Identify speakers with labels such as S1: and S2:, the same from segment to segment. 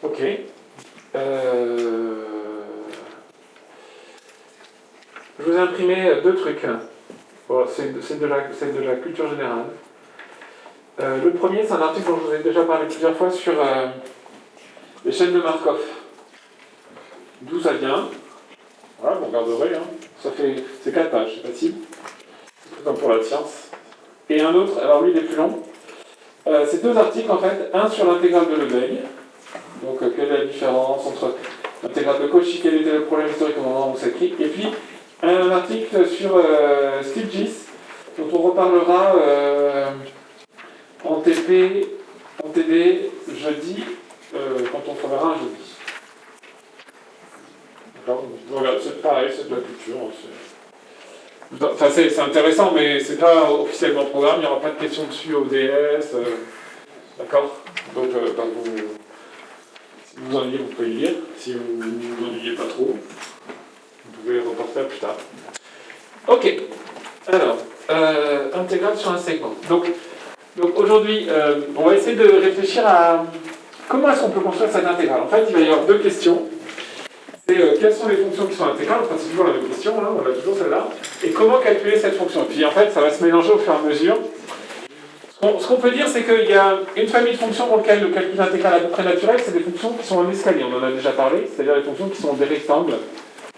S1: Ok. Je vous ai imprimé deux trucs. Bon, c'est de la culture générale. Le premier, c'est un article dont je vous ai déjà parlé plusieurs fois sur les chaînes de Markov. D'où ça vient? Voilà, vous regarderez. C'est 4 pages, c'est facile. C'est comme pour la science. Et un autre, alors lui il est plus long. C'est deux articles en fait. Un sur l'intégrale de Lebesgue. Donc quelle est la différence entre l'intégrale de Cauchy, quel était le problème historique au moment où c'est écrit. Et puis un article sur Stiglitz, dont on reparlera en TP, en TD, jeudi, quand on travaillera un jeudi. D'accord. Voilà, c'est pareil, c'est de la culture. Enfin, c'est intéressant, mais c'est pas officiellement programme, il n'y aura pas de questions dessus au DS. D'accord. Donc, si vous ennuyez, vous pouvez le lire. Si vous ne vous ennuyez pas trop, vous pouvez reporter à plus tard. Ok. Alors, intégrale sur un segment. Donc aujourd'hui, on va essayer de réfléchir à comment est-ce qu'on peut construire cette intégrale. En fait, il va y avoir deux questions. C'est quelles sont les fonctions qui sont intégrales, enfin c'est toujours la même question, hein, on a toujours celle-là, et comment calculer cette fonction. Et puis en fait, ça va se mélanger au fur et à mesure. Ce qu'on peut dire, c'est qu'il y a une famille de fonctions pour lesquelles le calcul intégral à peu près naturel, c'est des fonctions qui sont en escalier, on en a déjà parlé, c'est-à-dire les fonctions qui sont des rectangles.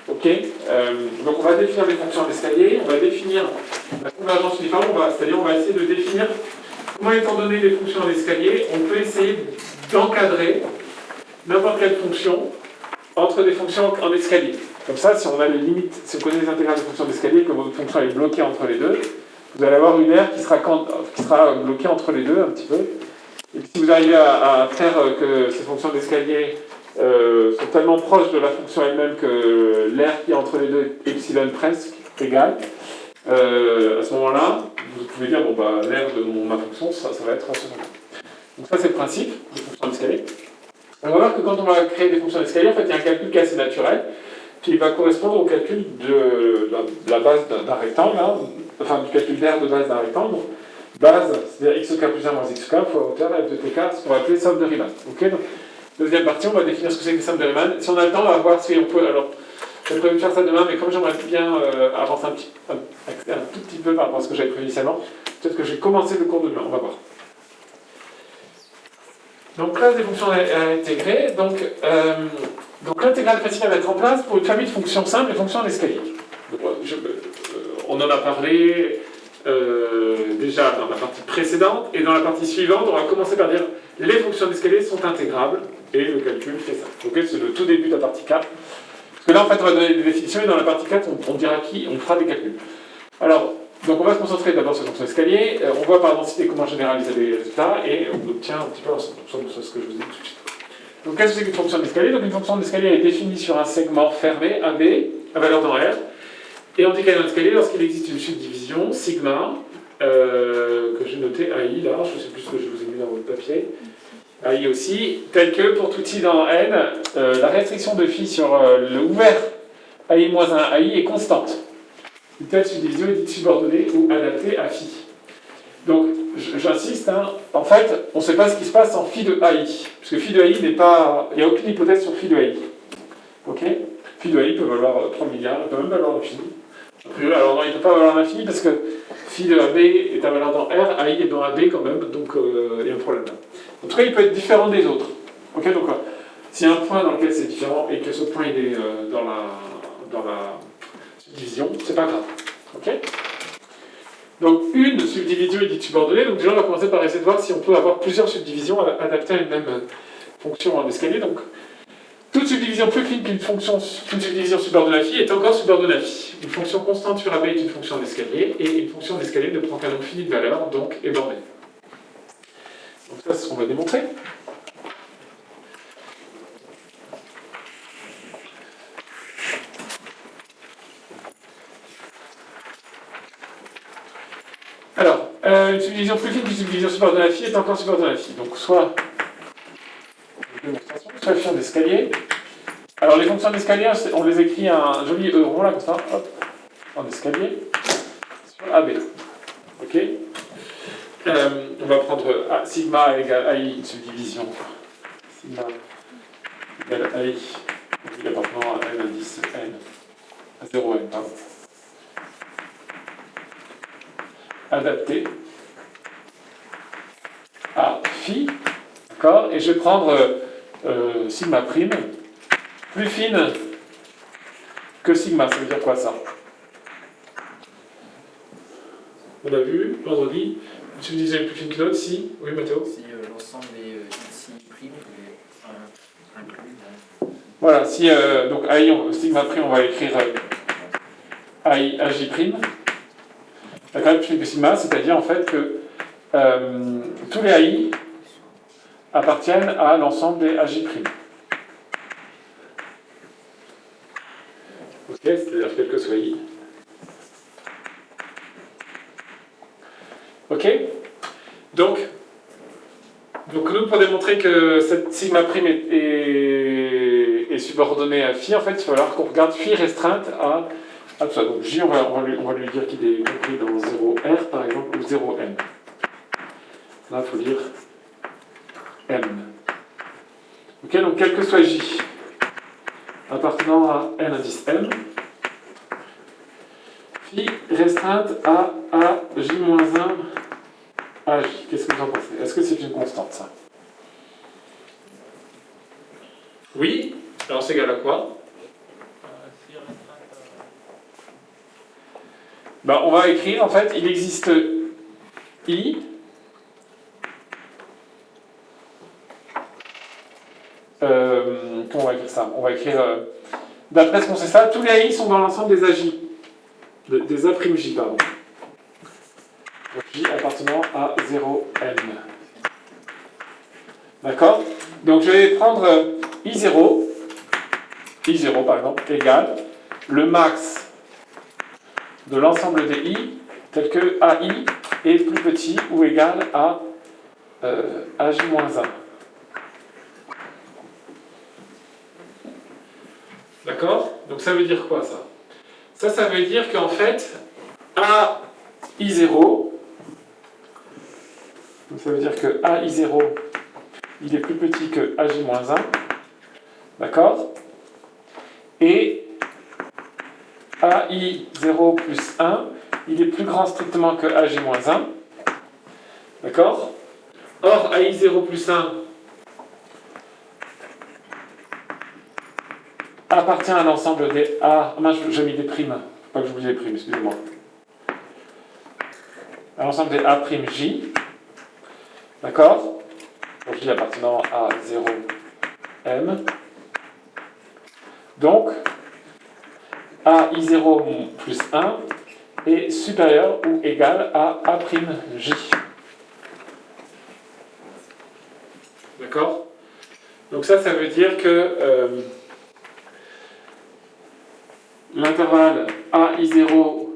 S1: Ok. Donc on va définir les fonctions en escalier, on va définir la convergence uniforme, c'est-à-dire on va essayer de définir comment, étant donné les fonctions en escalier, on peut essayer d'encadrer n'importe quelle fonction entre des fonctions en escalier. Comme ça, si on a les limites, si vous connaissez les intégrales de fonctions d'escalier, que votre fonction est bloquée entre les deux, vous allez avoir une aire qui sera bloquée entre les deux un petit peu. Et puis si vous arrivez à faire que ces fonctions d'escalier sont tellement proches de la fonction elle-même que l'aire qui est entre les deux est epsilon presque égale, à ce moment-là, vous pouvez dire, bon bah l'aire de ma fonction, ça va être à ce moment-là. Donc ça c'est le principe des fonctions d'escalier. On va voir que quand on va créer des fonctions d'escalier, en fait, il y a un calcul qui est assez naturel, qui va correspondre au calcul de la base d'un rectangle, hein, enfin du calcul d'aire de base d'un rectangle. Donc, base, c'est-à-dire xk plus 1 moins xk fois hauteur f de tk, ce qu'on va appeler somme de Riemann. Okay, donc, deuxième partie, on va définir ce que c'est que les sommes de Riemann. Si on a le temps, on va voir si on peut. Alors, j'ai prévu de faire ça demain, mais comme j'aimerais bien avancer un tout petit peu par rapport à ce que j'avais prévu initialement, peut-être que j'ai commencé le cours de demain, on va voir. Donc, classe des fonctions intégrées. Donc l'intégrale facile à mettre en place pour une famille de fonctions simples et fonctions en escalier. Donc, on en a parlé déjà dans la partie précédente, et dans la partie suivante, on va commencer par dire les fonctions d'escalier sont intégrables, et le calcul fait ça. Okay, c'est le tout début de la partie 4. Parce que là, en fait, on va donner des définitions, et dans la partie 4, on dira on fera des calculs. Alors, donc on va se concentrer d'abord sur les fonctions d'escalier, on voit par densité comment généraliser les résultats, et on obtient un petit peu l'ensemble de ce que je vous ai dit tout de suite. Donc qu'est-ce que c'est qu'une fonction d'escalier? Donc une fonction d'escalier est définie sur un segment fermé, AB, à valeur dans R, et on dit qu'elle est un escalier lorsqu'il existe une subdivision, sigma, que j'ai noté AI, là, je ne sais plus ce que je vous ai mis dans votre papier, AI aussi, tel que pour tout i dans N, la restriction de phi sur le ouvert AI-1 AI est constante. Une telle subdivision est dite subordonnée ou adaptée à phi. Donc, j'insiste, hein, en fait, on ne sait pas ce qui se passe en phi de AI, puisque phi de AI n'est pas... Il n'y a aucune hypothèse sur phi de AI. Ok? Phi de AI peut valoir 3 milliards, il peut même valoir l'infini. Alors non, il ne peut pas valoir l'infini, parce que phi de AB est à valeur dans R, AI est dans AB quand même, donc il y a un problème là. En tout cas, il peut être différent des autres. Ok? Donc, s'il y a un point dans lequel c'est différent, et que ce point il est dans la subdivision, c'est pas grave. Ok? Donc une subdivision est dite subordonnée, donc déjà on va commencer par essayer de voir si on peut avoir plusieurs subdivisions adaptées à une même fonction en escalier. Donc toute subdivision plus fine qu'une subdivision subordonnée à phi est encore subordonnée à phi. Une fonction constante sur AB est une fonction d'escalier, et une fonction d'escalier ne prend qu'un nombre fini de valeurs, donc est bornée. Donc ça c'est ce qu'on va démontrer. Alors, une subdivision plus fine qu'une subdivision subordonnée à phi est encore subordonnée à phi. Donc, soit une fonction d'escalier. Alors, les fonctions d'escalier, on les écrit un joli rond là, comme ça, hop, en escalier, sur AB. Ok? On va prendre sigma égale AI, une subdivision. Sigma égale AI, donc appartenant à n indice n, à 0n, pardon. Adapté à phi, d'accord, et je vais prendre sigma prime plus fine que sigma. Ça veut dire quoi ça? On a vu vendredi, tu me disais plus fine que l'autre si? Oui, Mathéo?
S2: Si l'ensemble est ici prime et inclus dans...
S1: Voilà, si donc AI, sigma prime, on va écrire AI AJ prime. D'accord, plus fine que sigma, c'est-à-dire en fait que tous les AI appartiennent à l'ensemble des AJ prime. Ok, c'est-à-dire quel que soit I. Ok, donc nous, pour démontrer que cette sigma prime est subordonnée à phi, en fait, il va falloir qu'on regarde phi restreinte à tout ça. Donc J, on va lui dire qu'il est compris dans 0R, par exemple, ou 0M. Là, il faut dire M. Ok, donc quel que soit J, appartenant à N indice M, phi restreinte à J-1 AJ. Qu'est-ce que vous en pensez? Est-ce que c'est une constante, ça? Oui. Alors c'est égal à quoi? Ben, on va écrire, en fait, il existe I comment on va écrire ça? On va écrire, d'après ce qu'on sait ça, tous les AI sont dans l'ensemble des AJ, des A'J, pardon. Donc, J appartenant à 0M. D'accord? Donc je vais prendre I0 par exemple, égale le max de l'ensemble des I, tel que AI est plus petit ou égal à AJ-1. D'accord? Donc ça veut dire quoi ça? Ça veut dire qu'en fait, AI0, donc ça veut dire que AI0, il est plus petit que AJ-1, d'accord? Et AI0 plus 1, il est plus grand strictement que AJ-1, d'accord? Or, AI0 plus 1 appartient à l'ensemble des A. Mince, j'ai mis des primes. Faut pas que j'oublie les primes, excusez-moi. À l'ensemble des A'J. D'accord? Donc J appartenant à 0M. Donc, AI0 plus 1 est supérieur ou égal à A'J. D'accord? Donc ça veut dire que l'intervalle AI0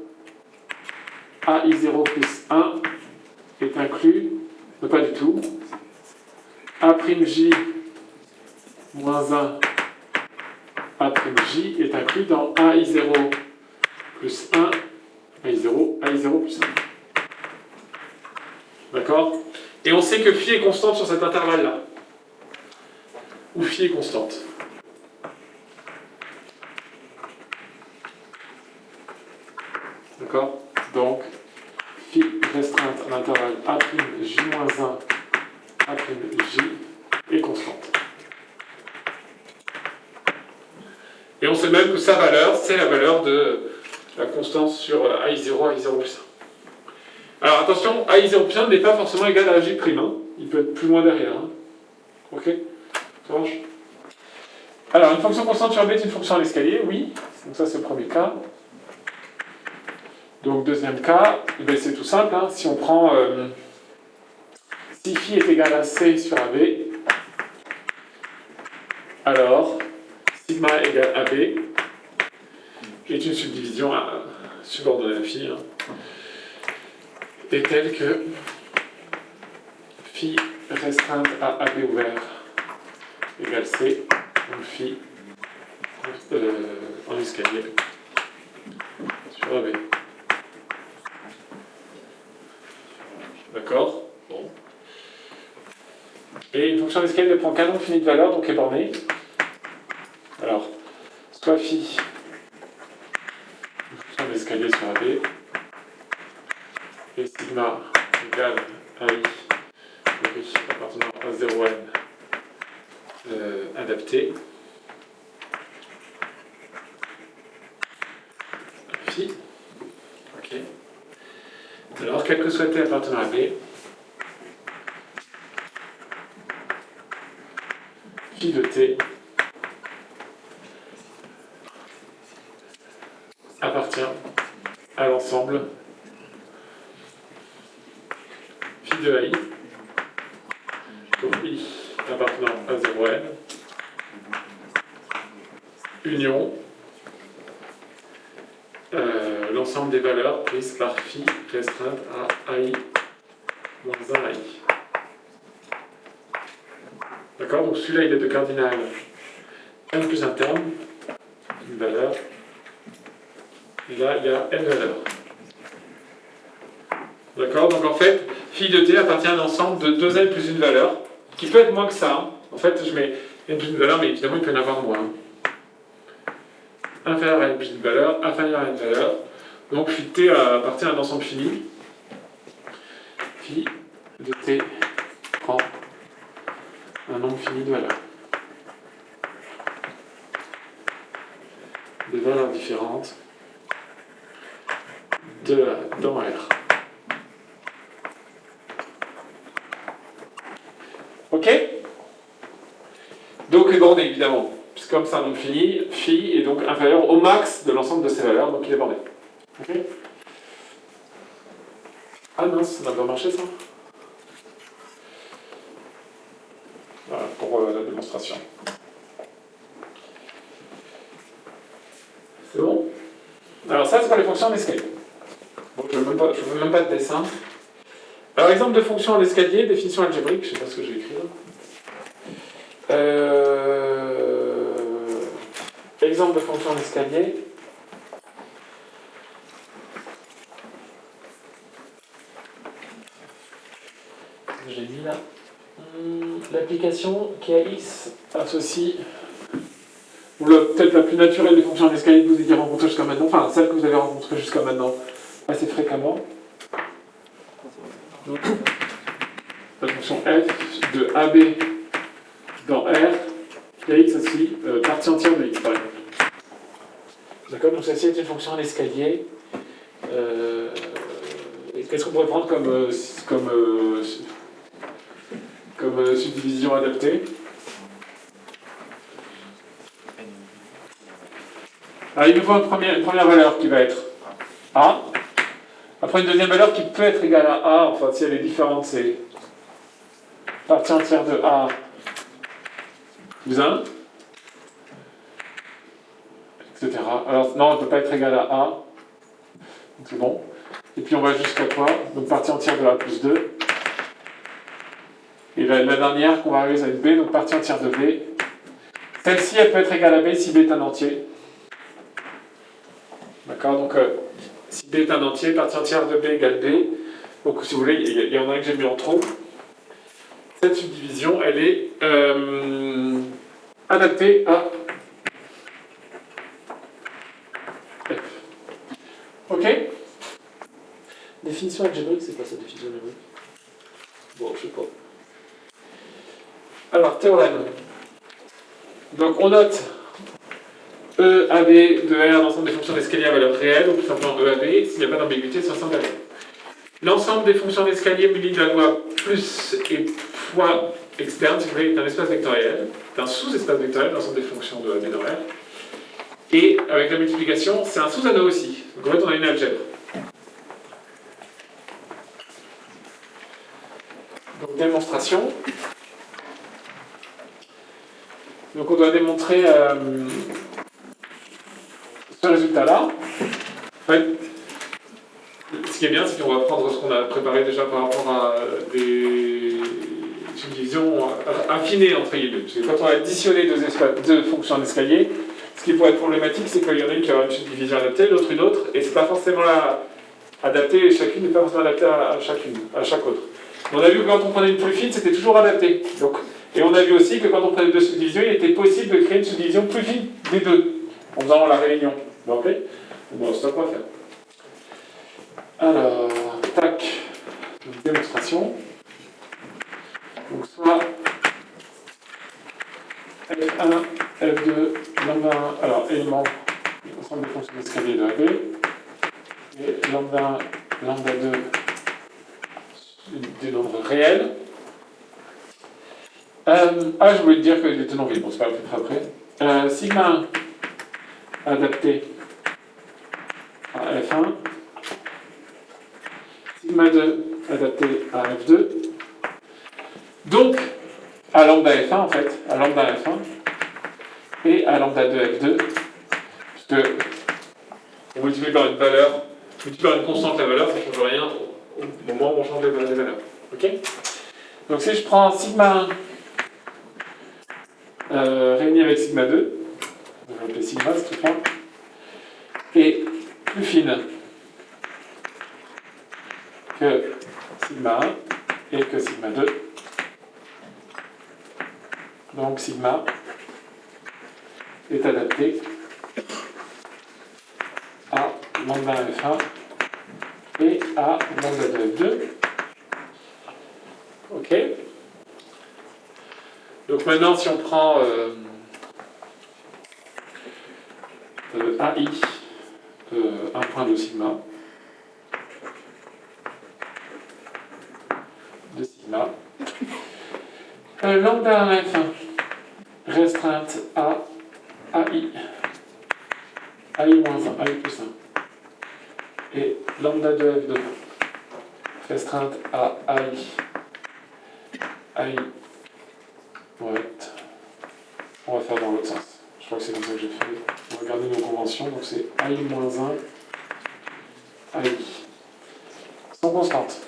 S1: plus 1 est inclus, mais pas du tout, A'J moins 1 A'J est inclus dans AI0 plus 1 AI0 plus 1. D'accord? Et on sait que phi est constante sur cet intervalle-là. Où phi est constante. D'accord? Donc, phi restreinte à l'intervalle A'J-1 A'J est constante. Et on sait même que sa valeur, c'est la valeur de la constante sur AI0, AI0 plus 1. Alors attention, AI0 plus 1 n'est pas forcément égal à AJ', hein. Il peut être plus loin derrière. Hein. Ok? Ça marche? Alors, une fonction constante sur B est une fonction à l'escalier, oui. Donc ça, c'est le premier cas. Donc, deuxième cas, ben, c'est tout simple. Hein. Si on prend si phi est égal à C sur AB, alors sigma égale AB est une subdivision subordonnée à phi, hein, est telle que phi restreinte à AB ouvert égale C, donc phi en escalier sur AB. D'accord? Bon. Et une fonction d'escalier ne prend qu'un nombre fini de valeurs, donc est bornée. alors, soit phi, fonction de l'escalier sur AB, et sigma égale AI, appartenant à 0n, adapté, phi, ok. Alors, quel que soit t appartenant à B, phi de t appartient à l'ensemble phi de AI, pour I appartenant à 0n, union l'ensemble des valeurs prises par phi restreinte à AI moins 1 AI. D'accord? Donc celui-là, il est de cardinal n plus un terme, une valeur. Et là, il y a n valeurs. D'accord? Donc en fait, phi de t appartient à un ensemble de 2n plus une valeur, qui peut être moins que ça. Hein. En fait, je mets n plus une valeur, mais évidemment, il peut y en avoir moins. Inférieur à n plus une valeur, inférieur à une valeur. Donc phi de t appartient à un ensemble fini. Phi de t prend un nombre fini de valeurs. Des valeurs différentes dans R. Ok? Donc les bornées, évidemment. Puisque comme c'est un nombre fini, phi est donc inférieur au max de l'ensemble de ces valeurs, donc il est borné. Ok? Ah mince, ça n'a pas marché ça? Voilà, pour la démonstration. C'est bon? Alors ça, c'est pour les fonctions en escalier. Bon, je ne veux même pas de dessin. Alors, exemple de fonction en escalier, définition algébrique, je ne sais pas ce que j'ai écrit là. Exemple de fonction en escalier. J'ai mis là. L'application qui a X associe, ou peut-être la plus naturelle des fonctions en escalier que vous ayez rencontrées jusqu'à maintenant, enfin celle que vous avez rencontrée jusqu'à maintenant assez fréquemment. La fonction f de AB dans R, qui a X aussi, partie entière de X par exemple. D'accord, donc celle-ci est une fonction en escalier. Qu'est-ce qu'on pourrait prendre comme subdivision adaptée? Alors, il nous faut une première valeur qui va être A. Après, une deuxième valeur qui peut être égale à A, enfin, si elle est différente, c'est partie entière de A plus 1, etc. Alors, non, elle ne peut pas être égale à A. Donc, c'est bon. Et puis, on va jusqu'à quoi? Donc, partie entière de A plus 2. Et la dernière qu'on va arriver, c'est B, donc partie entière de B. Celle-ci, elle peut être égale à B si B est un entier. D'accord? Donc, si B est un entier, partie entière de B égale B. Donc, si vous voulez, il y en a un que j'ai mis en trop. Cette subdivision, elle est adaptée à F. Ok? Définition algébrique, c'est quoi cette définition algébrique? Bon, je sais pas. Alors, théorème. Donc, on note EAB de R, l'ensemble des fonctions d'escalier à valeur réelle, donc tout simplement EAB, s'il n'y a pas d'ambiguïté, c'est ensemble réel. L'ensemble des fonctions d'escalier muni de la loi plus et fois externe, si vous voulez, est un espace vectoriel, est un sous-espace vectoriel, l'ensemble des fonctions de AB dans R. Et avec la multiplication, c'est un sous-anneau aussi. Donc en fait, on a une algèbre. Donc démonstration. Donc on doit démontrer ce résultat-là. En fait, ce qui est bien, c'est qu'on va prendre ce qu'on a préparé déjà par rapport à des subdivisions affinées entre guillemets. Parce que quand on a additionné deux fonctions d'escalier, ce qui pourrait être problématique, c'est qu'il y en a une qui aura une subdivision adaptée, l'autre une autre, et c'est pas forcément adapté, et chacune n'est pas forcément adaptée à chaque autre. Mais on a vu que quand on prenait une plus fine, c'était toujours adapté. Donc, Et on a vu aussi que quand on prenait deux subdivisions, il était possible de créer une subdivision plus fine des deux, en faisant la réunion. Vous vous rappelez? Bon, c'est ça qu'on va faire. Alors, tac, une démonstration. Donc, soit F1, F2, lambda 1, alors élément, l'ensemble des fonctions d'escalier de AB, et lambda 1, lambda 2, des nombres réels. Je voulais te dire que j'étais non vide, bon, c'est pas grave, après. Sigma 1 adapté à F1, sigma 2 adapté à F2, donc à lambda F1 en fait, à lambda F1 et à lambda 2 F2, puisque on multiplie par une valeur, on multiplie par une constante la valeur, ça ne change rien au moment où on change les valeurs. Ok? Donc si je prends sigma 1 réuni avec sigma 2, on va l'appeler sigma, c'est tout simple, et plus fine que sigma 1 et que sigma 2. Donc sigma est adapté à lambda F1 et à lambda 2F2. Ok. Donc maintenant, si on prend AI, un point de sigma, lambda F1 restreinte à AI, AI-1, AI plus 1, et lambda 2F2 restreinte à AI, AI, ouais, on va faire dans l'autre sens. Je crois que c'est comme ça que j'ai fait. On va regarder nos conventions, donc c'est AI-1, AI, sans constante.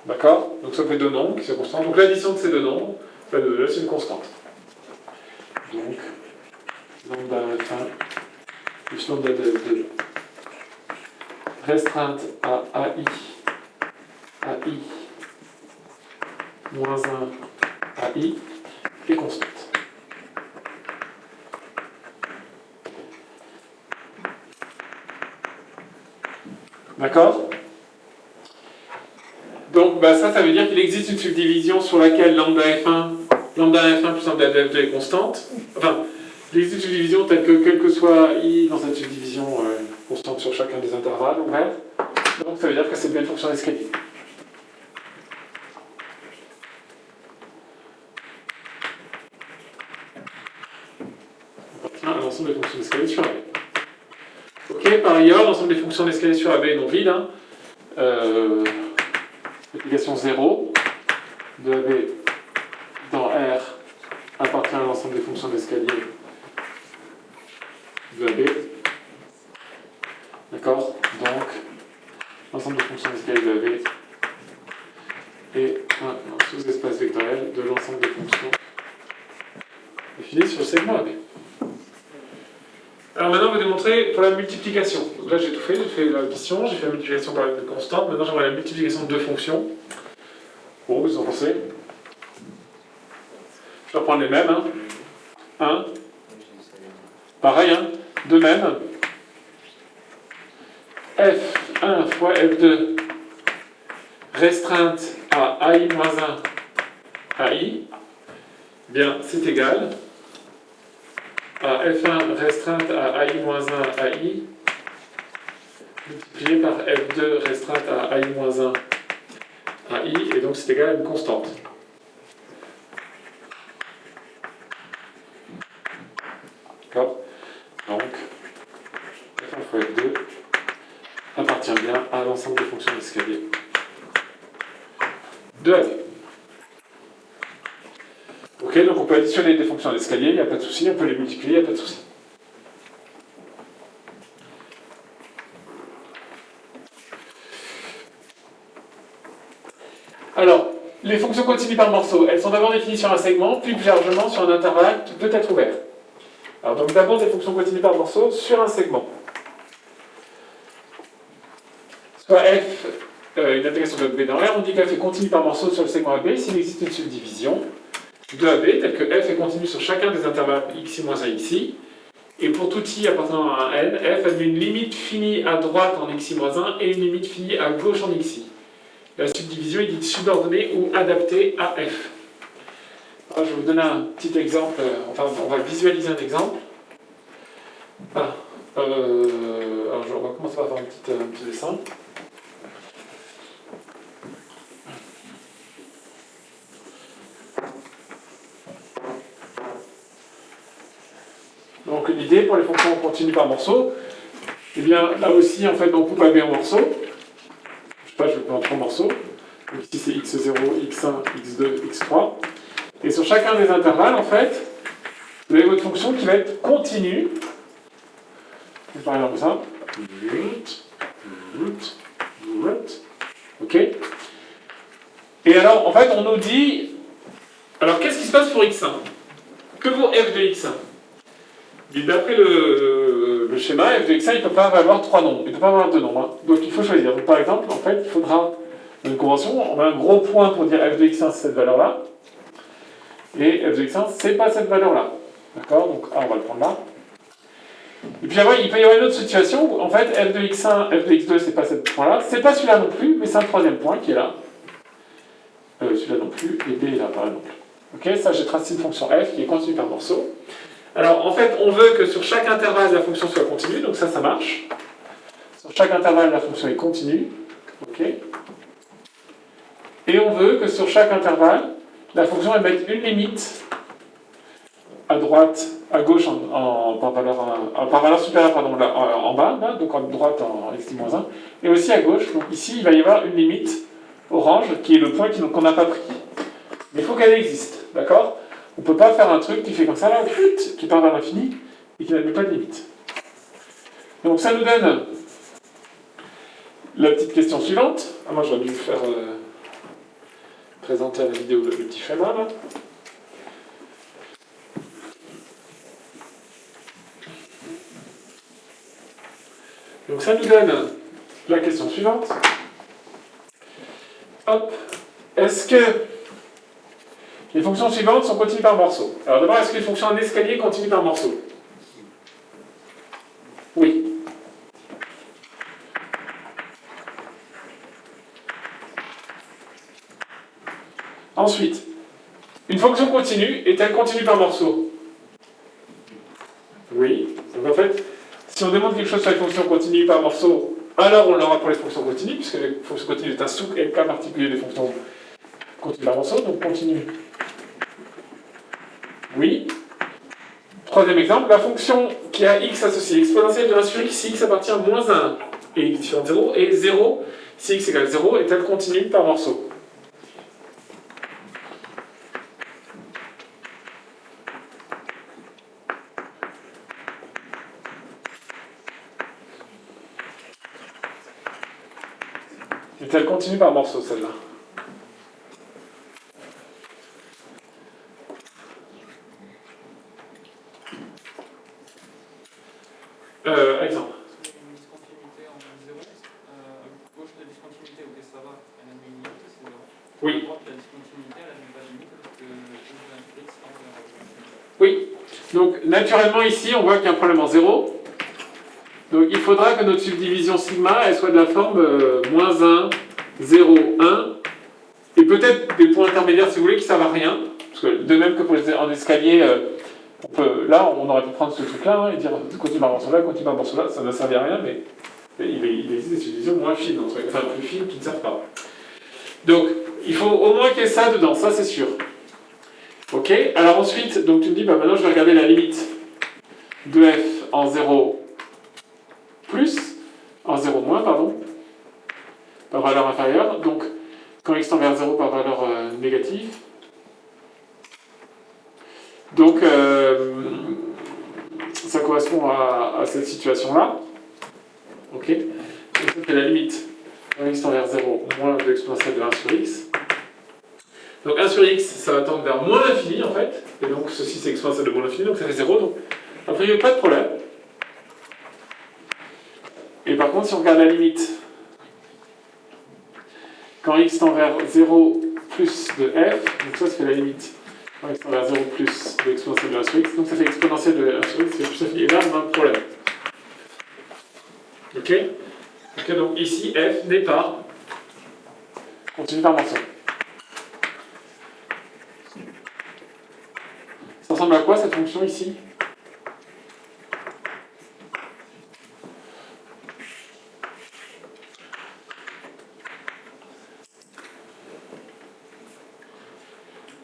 S1: D'accord? Donc ça fait deux nombres qui sont constants. Donc l'addition de ces deux nombres, c'est une constante. Donc, lambda F1 plus lambda 2 restreinte à AI, AI, moins 1, AI, est constante. D'accord? Donc ça veut dire qu'il existe une subdivision sur laquelle lambda F1 plus lambda 2F2 est constante. Enfin, il existe une subdivision telle que quel que soit I dans cette subdivision constante sur chacun des intervalles ouverts. Donc ça veut dire que c'est bien une fonction d'escalier. On appartient à l'ensemble des fonctions d'escalier sur AB. Ok, par ailleurs, l'ensemble des fonctions d'escalier sur AB non vides. Application 0 de AB dans R appartient à l'ensemble des fonctions d'escalier de AB. D'accord? Donc, l'ensemble des fonctions d'escalier de AB est un sous-espace vectoriel de l'ensemble des fonctions définies sur le segment AB. Alors maintenant, on va démontrer pour la multiplication. Donc là, j'ai tout fait. J'ai fait l'addition, j'ai fait la multiplication par une constante. Maintenant, j'aimerais la multiplication de deux fonctions. Bon, vous en pensez? Je vais reprendre les mêmes. 1. Pareil, de même. F1 fois F2 restreinte à AI-1 AI, bien, c'est égal à F1 restreinte à AI-1 AI multiplié par F2 restreinte à AI-1 AI, et donc c'est égal à une constante. D'accord? Donc, F1 fois F2 appartient bien à l'ensemble des fonctions d'escalier de AB. Ok, donc on peut additionner des fonctions d'escalier, il n'y a pas de souci, on peut les multiplier, il n'y a pas de souci. Alors, les fonctions continues par morceaux, elles sont d'abord définies sur un segment, puis plus largement sur un intervalle qui peut être ouvert. Alors donc d'abord des fonctions continues par morceaux sur un segment. Soit f une intégration de B dans R, on dit que f est continu par morceau sur le segment AB s'il existe une subdivision de AB telle que f est continu sur chacun des intervalles xi moins 1 xi. Et pour tout i appartenant à un n, f admet une limite finie à droite en xi moins 1 et une limite finie à gauche en xi. La subdivision est dite subordonnée ou adaptée à f. Alors, je vais vous donner un petit exemple, enfin on va visualiser un exemple. Alors on va commencer par faire un petit dessin. Donc l'idée pour les fonctions continues par morceaux, eh bien là aussi en fait on coupe AB en morceaux. Je sais pas, je vais prendre 3 morceaux. Donc ici c'est x0, x1, x2, x3. Et sur chacun des intervalles en fait, vous avez votre fonction qui va être continue. Par exemple ça. Ok. Et alors en fait on nous dit, alors qu'est-ce qui se passe pour x1? Que vaut f de x1? D'après le schéma, f de x1, il ne peut pas valoir 3 nombres, il ne peut pas valoir 2 nombres. Hein. Donc il faut choisir. Donc, par exemple, en fait, il faudra une convention, on a un gros point pour dire f de x1 c'est cette valeur-là, et f de x1 c'est pas cette valeur-là. D'accord? Donc on va le prendre là. Et puis après, il peut y avoir une autre situation où en fait f de x1, f de x2 c'est pas ce point-là, c'est pas celui-là non plus, mais c'est un troisième point qui est là. Celui-là non plus, et b est là par exemple. Ok, ça j'ai tracé une fonction f qui est continue par morceau. Alors en fait, on veut que sur chaque intervalle la fonction soit continue, donc ça marche. Sur chaque intervalle la fonction est continue. Ok. Et on veut que sur chaque intervalle, la fonction elle mette une limite à droite, à gauche par valeur supérieure pardon, là, en bas, là, donc à droite en x-1, et aussi à gauche. Donc ici, il va y avoir une limite orange qui est le point qu'on n'a pas pris. Mais il faut qu'elle existe, d'accord? On ne peut pas faire un truc qui fait comme ça, là, qui part vers l'infini, et qui n'admet pas de limite. Donc ça nous donne la petite question suivante. Ah, moi j'aurais dû vous faire présenter à la vidéo le petit schéma, là. Donc ça nous donne la question suivante. Hop. Est-ce que les fonctions suivantes sont continues par morceaux? Alors d'abord, est-ce que les fonctions en escalier continuent par morceaux? Oui. Ensuite, une fonction continue est-elle continue par morceaux? Oui. Donc en fait, si on demande quelque chose sur les fonctions continues par morceaux, alors on l'aura pour les fonctions continues, puisque les fonctions continues est un sous-cas particulier des fonctions continues par morceaux, donc continue. Oui. Troisième exemple, la fonction qui a x associé exponentielle de 1 sur x si x appartient à moins 1 et x différent de 0, et 0 si x égale 0 est-elle continue par morceaux? Est-elle continue par morceaux, celle-là? Exemple.
S2: Une discontinuité en 0, gauche de la discontinuité, ok, ça va, elle a une limite, c'est 0.
S1: Oui.
S2: À droite, la discontinuité, elle n'a pas de limite, parce que x tend vers l'infini.
S1: Oui. Donc, naturellement, ici, on voit qu'il y a un problème en 0. Donc, il faudra que notre subdivision sigma, elle soit de la forme moins 1, 0, 1, et peut-être des points intermédiaires, si vous voulez, qui ne servent à rien. Parce que, de même que pour en escalier, là, on aurait pu prendre ce truc-là hein, et dire continue par morceau là, continue par morceau là, ça ne servait à rien, mais il existe des subdivisions moins fines, enfin plus fines, qui ne servent pas. Donc, il faut au moins qu'il y ait ça dedans, ça c'est sûr. Ok, alors ensuite, donc tu me dis, bah maintenant je vais regarder la limite de f en 0 plus, en 0 moins, pardon, par valeur inférieure, donc quand x tend vers 0 par valeur négative. Donc, ça correspond à cette situation-là. Ok. Donc, c'est la limite quand x tend vers 0 moins de l'exponentielle de 1 sur x. Donc 1 sur x, ça va tendre vers moins l'infini en fait. Et donc ceci c'est exponentielle de moins l'infini, donc ça fait 0. Donc après il n'y a pas de problème. Et par contre, si on regarde la limite quand x tend vers 0 plus de f, donc ça fait la limite. Quand x tend vers 0 plus de l'exponentielle de 1 sur x, donc ça fait exponentielle de 1 sur x, c'est plus infini. Et là, on a un problème. Ok? Donc ici, f n'est pas continu par morceau. Ça ressemble à quoi cette fonction ici?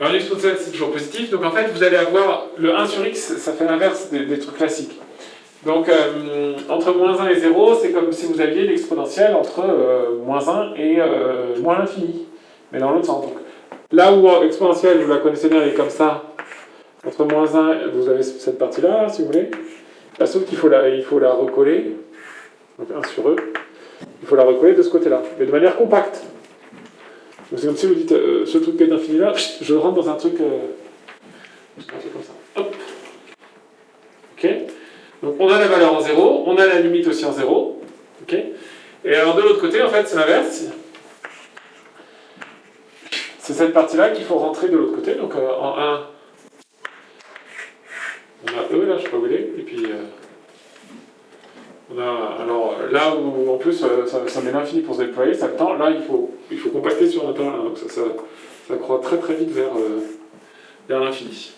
S1: Alors l'exponentielle c'est toujours positif, donc en fait vous allez avoir le 1 sur x, ça fait l'inverse des trucs classiques. Donc entre moins 1 et 0, c'est comme si vous aviez l'exponentielle entre moins 1 et moins l'infini, mais dans l'autre sens. Donc, là où exponentielle, vous la connaissez bien, elle est comme ça, entre moins 1, vous avez cette partie-là, si vous voulez, là, sauf qu'il faut la recoller, donc 1 sur e, il faut la recoller de ce côté-là, mais de manière compacte. Donc c'est comme si vous dites, ce truc qui est infini là, je le rentre dans un truc comme ça. Hop. Ok. Donc on a la valeur en 0, on a la limite aussi en 0. Ok. Et alors de l'autre côté, en fait, c'est l'inverse. C'est cette partie-là qu'il faut rentrer de l'autre côté. Donc en 1, on a E, là, je sais pas où il est. Et puis on a, alors là où en plus ça met l'infini pour se déployer, ça le tend, là il faut compacter sur l'intérieur. Donc ça croît très très vite vers l'infini.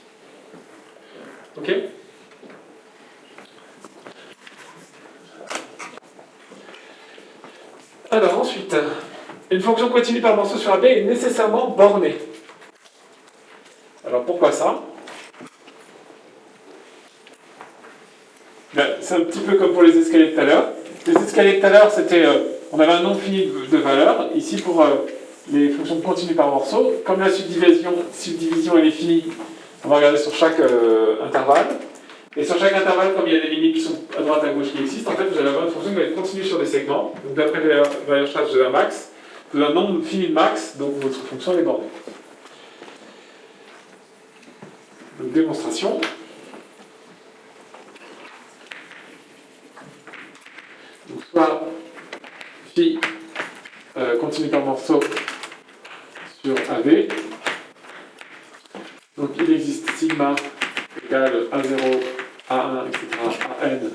S1: Ok. Alors ensuite, une fonction continue par morceau sur AB est nécessairement bornée. Alors pourquoi ça? C'est un petit peu comme pour les escaliers de tout à l'heure. Les escaliers de tout à l'heure, c'était, on avait un nombre fini de valeurs. Ici, pour les fonctions continues par morceau, comme la subdivision elle est finie, on va regarder sur chaque intervalle. Et sur chaque intervalle, comme il y a des limites qui sont à droite à gauche qui existent, en fait, vous allez avoir une fonction qui va être continue sur des segments. Donc d'après Weierstrass, vous avez un max, vous avez un nombre fini de max, donc votre fonction est bornée. Donc démonstration. Donc soit phi continue par morceau sur AB. Donc il existe sigma égale A0, A1, etc. à n,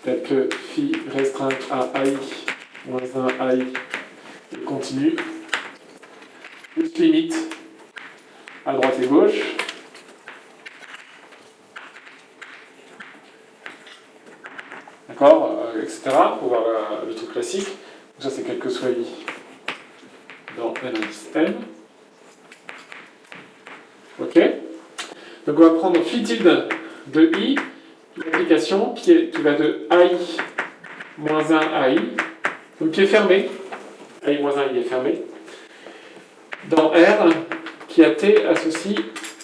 S1: tel que phi restreinte à AI moins 1 AI continue, plus limite à droite et gauche. D'accord, etc. Pour voir le truc classique. Donc ça c'est quel que soit i dans n indice n. Ok. Donc on va prendre phi tilde de i, l'application qui va de ai moins 1 à i, donc qui est fermée. ai moins 1 i est fermé. Dans R, qui a t associe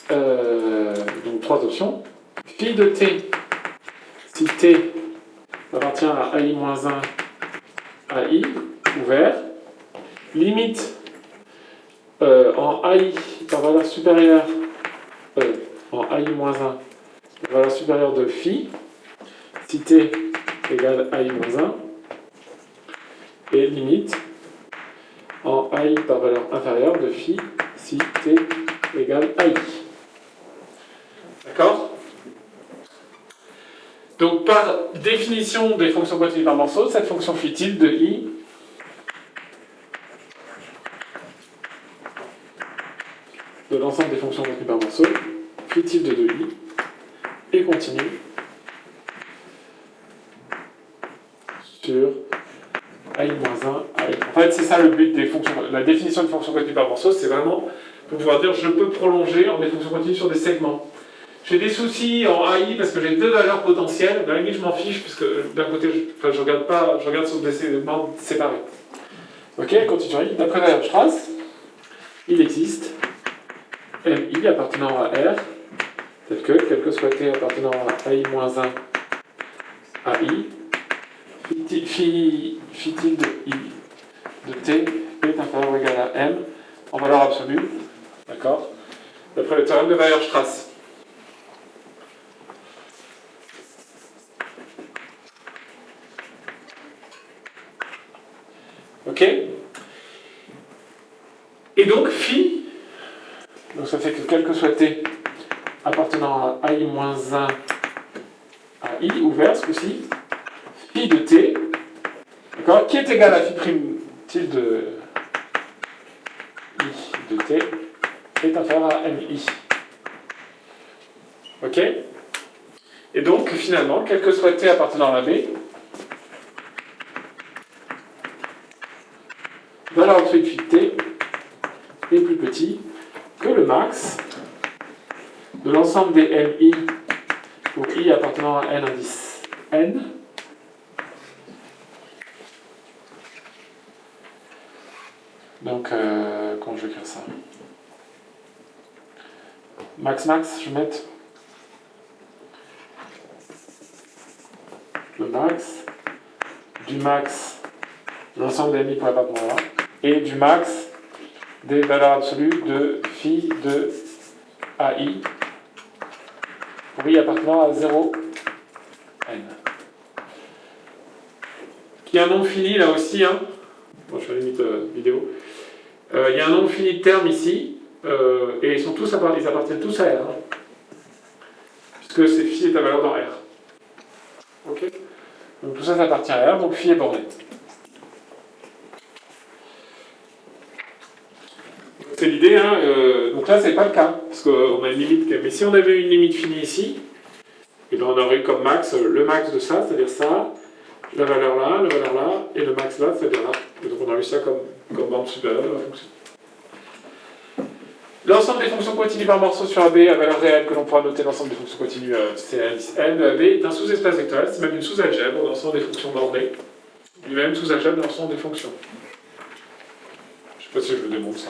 S1: donc trois options. Phi de t, si t appartient à ai moins 1 à i, ouvert. Limite en ai par valeur supérieure, en ai moins 1 par valeur supérieure de phi, si t égale ai moins 1, et limite en ai par valeur inférieure de phi, si t égale ai. D'accord? Donc par définition des fonctions continues par morceau, cette fonction phi tilde de i de l'ensemble des fonctions continues par morceau, phi tilde de i est continue sur ai-1, ai. En fait, c'est ça le but des fonctions. La définition de fonction continue par morceau, c'est vraiment pour pouvoir dire je peux prolonger en des fonctions continues sur des segments. J'ai des soucis en AI parce que j'ai deux valeurs potentielles. À la limite, je m'en fiche puisque d'un côté, je regarde sur des segments séparés. Ok, continue. D'après Weierstrass, il existe MI appartenant à R, tel que, quel que soit T appartenant à I-1 à I, phi tilde I de T est inférieur ou égal à M en valeur absolue, d'accord, d'après le théorème de Weierstrass. Ok. phi, donc ça fait que quel que soit t appartenant à i moins 1 à i, ouvert ce coup-ci, phi de t, d'accord, qui est égal à phi prime tilde i de t, est inférieur à mi. Ok? Et donc, finalement, quel que soit t appartenant à B, valeur absolue de phi de t est plus petit que le max de l'ensemble des mi pour i appartenant à n indice n donc comment je vais écrire ça, max je vais mettre le max du max de l'ensemble des mi pour appartenant à et du max des valeurs absolues de phi de AI pour i appartenant à 0 n. Qui a un nombre fini là aussi, hein. Bon, je fais la limite vidéo. Il y a un nombre fini de termes ici, et ils appartiennent tous à R, hein, puisque c'est phi est à valeur dans R. Ok. Donc tout ça, ça appartient à R, donc phi est borné. C'est l'idée, hein, donc là c'est pas le cas, parce qu'on a une limite, mais si on avait une limite finie ici, et ben on aurait eu comme max le max de ça, c'est-à-dire ça, la valeur là, et le max là, c'est-à-dire là. Et donc on a eu ça comme bande supérieure de la fonction. L'ensemble des fonctions continues par morceau sur AB à valeur réelle que l'on pourra noter l'ensemble des fonctions continues C indice n de AB est un sous-espace vectoriel, c'est même une sous-algèbre de l'ensemble des fonctions bornées, lui-même sous-algèbre de l'ensemble des fonctions. Je sais pas si je vous démontre ça.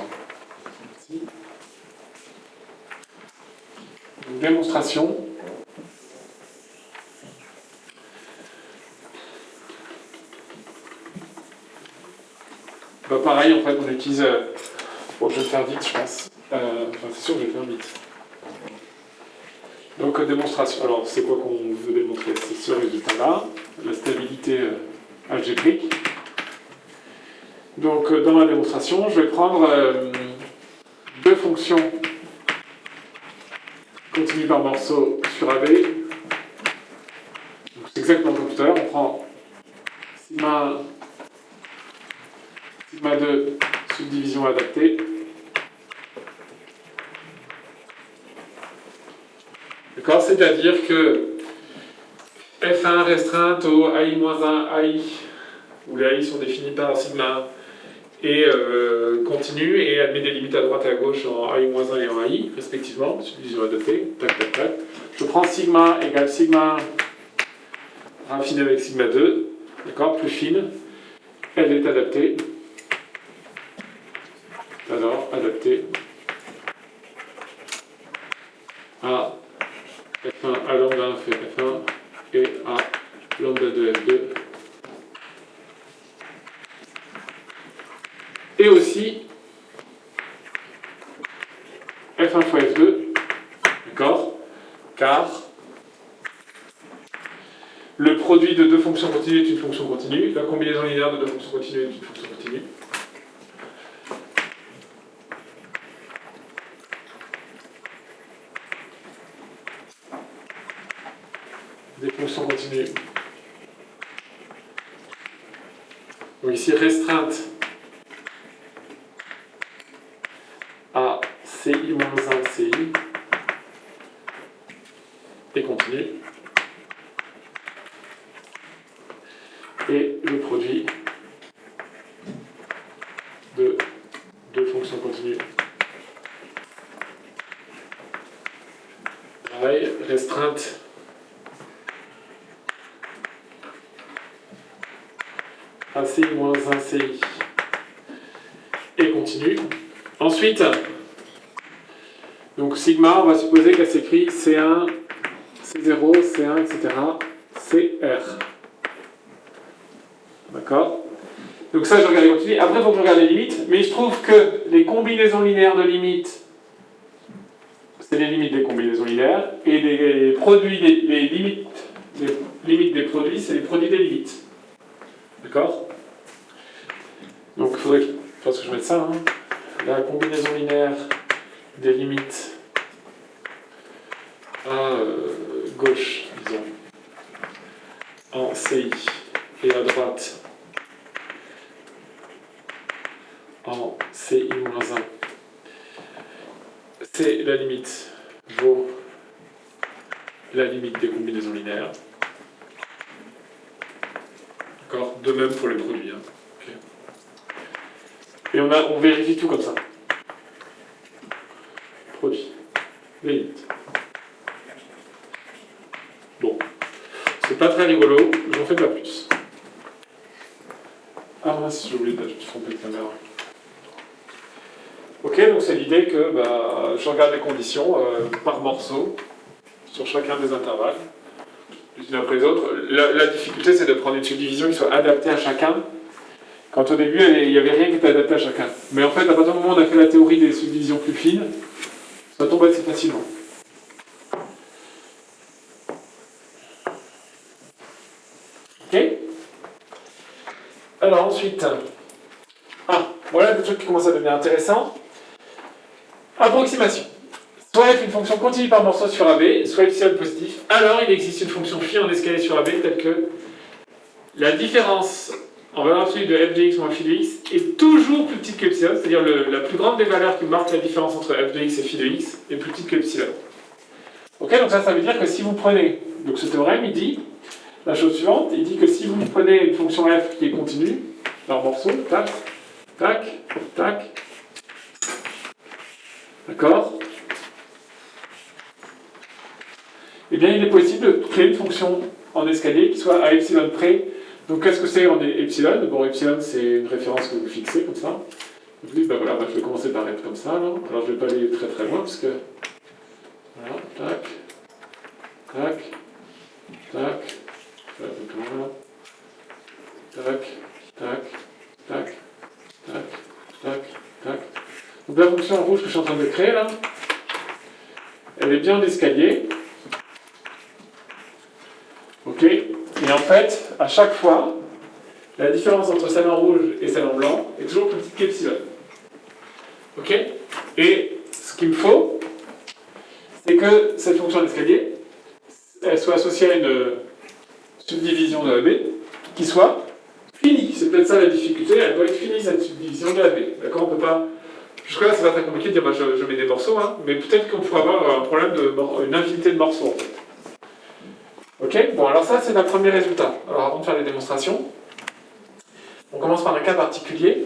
S1: Une démonstration. Bah pareil, en fait, on utilise... Bon, je vais le faire vite, je pense. Enfin, c'est sûr que je vais le faire vite. Donc, démonstration. Alors, c'est quoi qu'on veut démontrer? C'est ce résultat-là, la stabilité algébrique. Donc, dans ma démonstration, je vais prendre deux fonctions continues par morceau sur AB. C'est exactement comme tout à l'heure. On prend sigma 2 subdivision adaptée. D'accord, c'est-à-dire que F1 restreinte au AI-1 AI, où les AI sont définis par sigma et continue, et elle met des limites à droite et à gauche en AI-1 et en AI, respectivement, subdivision adaptée, tac, tac, tac. Je prends sigma égale sigma raffinée avec sigma 2, d'accord, plus fine, elle est adaptée, alors adaptée à F1 à lambda 1 fait F1 et à lambda 2 F2. Et aussi F1 fois F2, d'accord, car le produit de deux fonctions continues est une fonction continue, la combinaison linéaire de deux fonctions continues est une fonction continue. Des fonctions continues. Donc ici, restreinte à CI-1 CI et continue. Et le produit de deux fonctions continues. Pareil, restreinte à CI-1 CI et continue. Ensuite, donc sigma, on va supposer qu'elle s'écrit C1, C0, C1, etc., CR. D'accord? Donc ça, je regarde les continues. Après, il faut que je regarde les limites, mais je trouve que les combinaisons linéaires de limites, c'est les limites des combinaisons linéaires, et les produits, les limites des produits, c'est les produits des limites. D'accord? Donc il faudrait que je mette ça. Hein. la combinaison linéaire des limites à gauche, disons, en CI, et à droite, en CI-1, c'est la limite vaut la limite des combinaisons linéaires. D'accord. De même pour les produits. Hein. Okay. Et on vérifie tout comme ça. Produit. Limite. Bon. C'est pas très rigolo, j'en fais pas plus. Ah mince, j'ai oublié de me tromper de caméra. Ok, donc c'est l'idée que je regarde les conditions par morceau sur chacun des intervalles, les uns après les autres. La difficulté, c'est de prendre une subdivision qui soit adaptée à chacun. Quand au début, il n'y avait rien qui était adapté à chacun. Mais en fait, à partir du moment où on a fait la théorie des subdivisions plus fines, ça tombe assez facilement. Ok. Alors ensuite, voilà des trucs qui commencent à devenir intéressants. Approximation. Soit f est une fonction continue par morceau sur AB, soit epsilon positif. Alors il existe une fonction phi en escalier sur AB telle que la différence en valeur absolue de f de x moins phi de x est toujours plus petite que epsilon, c'est-à-dire la plus grande des valeurs qui marque la différence entre f de x et phi de x est plus petite que epsilon. Ok, donc ça veut dire que si vous prenez, donc ce théorème il dit la chose suivante, il dit que si vous prenez une fonction f qui est continue par morceau, tac, tac, tac, d'accord, eh bien il est possible de créer une fonction en escalier qui soit à epsilon près. Donc qu'est-ce que c'est en epsilon? Bon, epsilon c'est une référence que vous fixez comme ça. Vous dites, voilà, je vais commencer par être comme ça, là. Alors je ne vais pas aller très très loin parce que. Voilà, tac, tac, tac, tac, tac, tac, tac, tac, tac. Donc la fonction en rouge que je suis en train de créer là, elle est bien en escalier. Ok. Et en fait, à chaque fois, la différence entre celle en rouge et celle en blanc est toujours plus petite qu'epsilon. Ok. Et ce qu'il me faut, c'est que cette fonction d'escalier, elle soit associée à une subdivision de AB qui soit finie. C'est peut-être ça la difficulté, elle doit être finie cette subdivision de AB. D'accord, on peut pas. Jusque-là, c'est pas très compliqué de dire je mets des morceaux, hein, mais peut-être qu'on pourrait avoir un problème une infinité de morceaux en fait. Ok, bon alors ça c'est un premier résultat. Alors avant de faire les démonstrations, on commence par un cas particulier.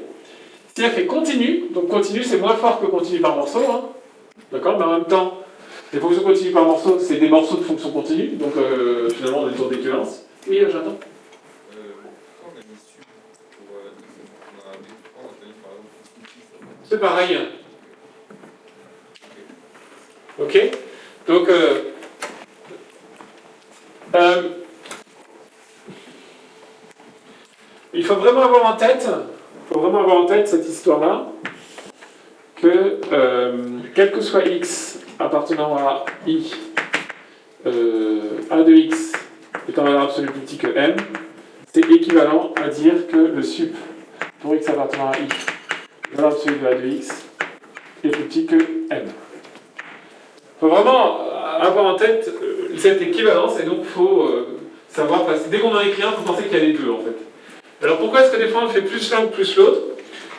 S1: Si f est continue, donc continue c'est moins fort que continue par morceau, hein, d'accord, mais en même temps, les fonctions continues par morceau c'est des morceaux de fonctions continues, donc finalement on a une sorte d'équivalence. Oui, j'attends.
S2: Pourquoi on a mis sub pour on a AB, pourquoi on a mis par exemple
S1: C'est pareil. Ok, donc il faut vraiment avoir en tête cette histoire-là, que quel que soit x appartenant à i, a de x est en valeur absolue plus petit que m, c'est équivalent à dire que le sup pour x appartenant à i, valeur absolue de a de x, est plus petit que m. Il faut vraiment avoir en tête cette équivalence, et donc il faut savoir passer. Dès qu'on en écrit un, il faut penser qu'il y a les deux en fait. Alors pourquoi est-ce que des fois on fait plus l'un ou plus l'autre?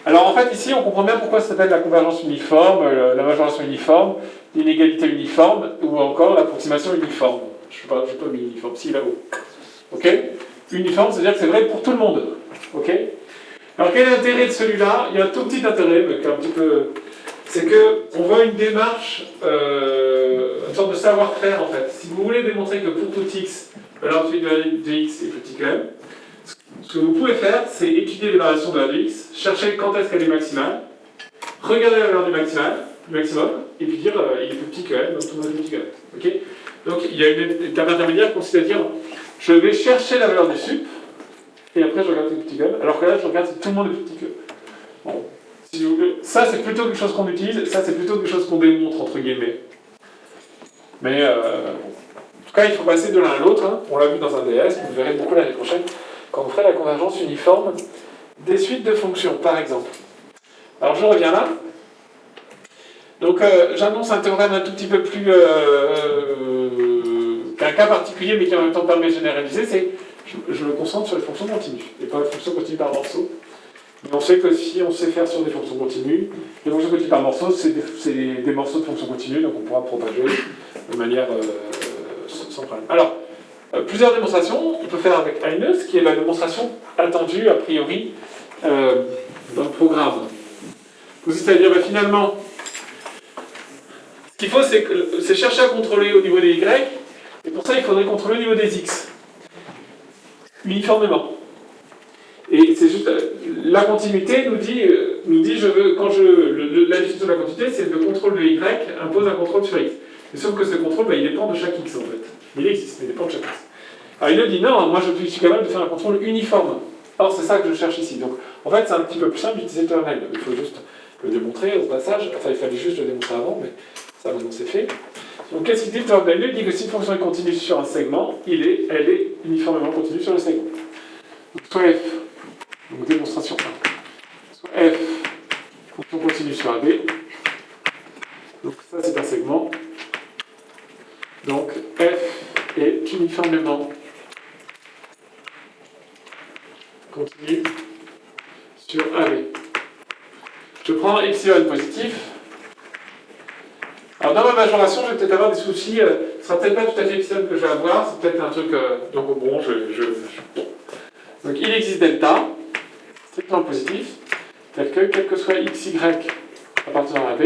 S1: Alors en fait ici on comprend bien pourquoi ça s'appelle la convergence uniforme, la majoration uniforme, l'inégalité uniforme ou encore l'approximation uniforme. Je ne sais pas mis uniforme, si là-haut. Ok? Uniforme, c'est-à-dire que c'est vrai pour tout le monde. Ok? Alors quel est l'intérêt de celui-là? Il y a un tout petit intérêt, mais qui est un petit peu. C'est qu'on voit une démarche, une sorte de savoir-faire en fait. Si vous voulez démontrer que pour tout x, valeur absolue de x est petit que m, ce que vous pouvez faire, c'est étudier les variations de la de x, chercher quand est-ce qu'elle est maximale, regarder la valeur du maximum, et puis dire il est plus petit que m, donc tout le monde est plus petit que m. Okay, donc il y a une étape intermédiaire qui consiste à dire je vais chercher la valeur du sup, et après je regarde si c'est plus petit que m, alors que là je regarde si tout le monde est plus petit que m. Bon. Si vous voulez, ça c'est plutôt quelque chose qu'on utilise, ça c'est plutôt quelque chose qu'on démontre entre guillemets. Mais bon. En tout cas il faut passer de l'un à l'autre, hein. On l'a vu dans un DS, vous verrez beaucoup l'année prochaine, quand on ferait la convergence uniforme des suites de fonctions, par exemple. Alors je reviens là, Donc j'annonce un théorème un tout petit peu plus qu'un cas particulier, mais qui en même temps permet de généraliser, c'est je me concentre sur les fonctions continues, et pas les fonctions continues par morceaux. Mais on sait que si on sait faire sur des fonctions continues, les fonctions continues par morceaux, c'est des morceaux de fonctions continues, donc on pourra propager de manière sans problème. Alors, plusieurs démonstrations, on peut faire avec Heine, qui est la démonstration attendue a priori dans le programme. C'est-à-dire, finalement, ce qu'il faut, c'est chercher à contrôler au niveau des Y, et pour ça, il faudrait contrôler au niveau des X, uniformément. Et c'est juste, la continuité nous dit je veux, la définition de la continuité, c'est le contrôle de Y impose un contrôle sur X. Mais sauf que ce contrôle, il dépend de chaque X en fait. Il existe, mais il dépend de chaque X. Alors il nous dit non, moi je suis capable de faire un contrôle uniforme. Or c'est ça que je cherche ici. Donc en fait c'est un petit peu plus simple d'utiliser le théorème Heine. Il faut juste le démontrer au passage. Enfin il fallait juste le démontrer avant, mais ça maintenant c'est fait. Donc qu'est-ce qu'il dit le théorème Heine? Il dit que si une fonction est continue sur un segment, elle est uniformément continue sur le segment. Donc soit f, donc démonstration 1, soit f, fonction continue sur AB. Donc ça c'est un segment. Donc f est uniformément continue sur AB. Je prends epsilon positif. Alors dans ma majoration, je vais peut-être avoir des soucis. Ce ne sera peut-être pas tout à fait epsilon que je vais avoir. C'est peut-être un truc. Donc bon, Donc il existe delta, strictement positif, tel que, quel que soit xy appartenant à AB,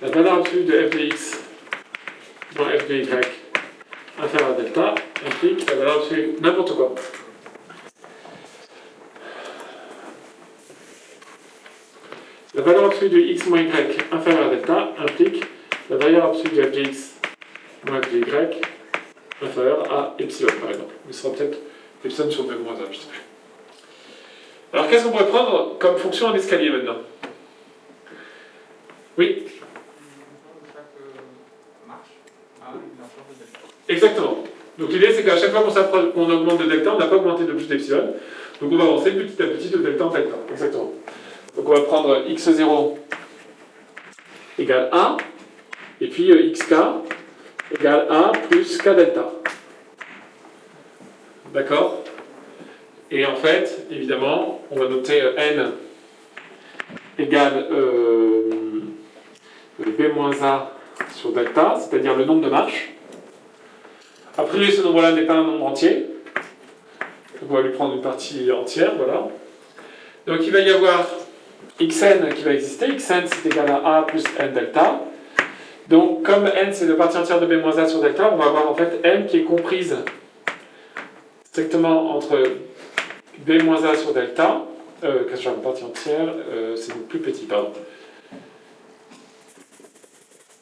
S1: la valeur absolue de f de x moins f de y inférieure à delta implique la valeur absolue n'importe quoi. La valeur absolue de x moins y inférieure à delta implique la valeur absolue de f de x moins f de y inférieure à epsilon, par exemple. Il sera peut-être epsilon sur 2 moins 1, je ne sais plus. Alors qu'est-ce qu'on pourrait prendre comme fonction en escalier maintenant? Oui? Exactement. Donc l'idée c'est qu'à chaque fois qu'on augmente de delta, on n'a pas augmenté de plus d'epsilon. Donc on va avancer petit à petit de delta en delta. Exactement. Donc on va prendre x0 égale a, et puis xk égale a plus k delta. D'accord? Et en fait, évidemment, on va noter n égale b-a sur delta, c'est-à-dire le nombre de marches. A priori, ce nombre-là n'est pas un nombre entier. Donc on va lui prendre une partie entière, voilà. Donc il va y avoir xn qui va exister. Xn c'est égal à a plus n delta. Donc comme n c'est la partie entière de b-a sur delta, on va avoir en fait n qui est comprise strictement entre b-a sur delta. Qu'est-ce que j'ai une partie entière c'est donc plus petit, pardon.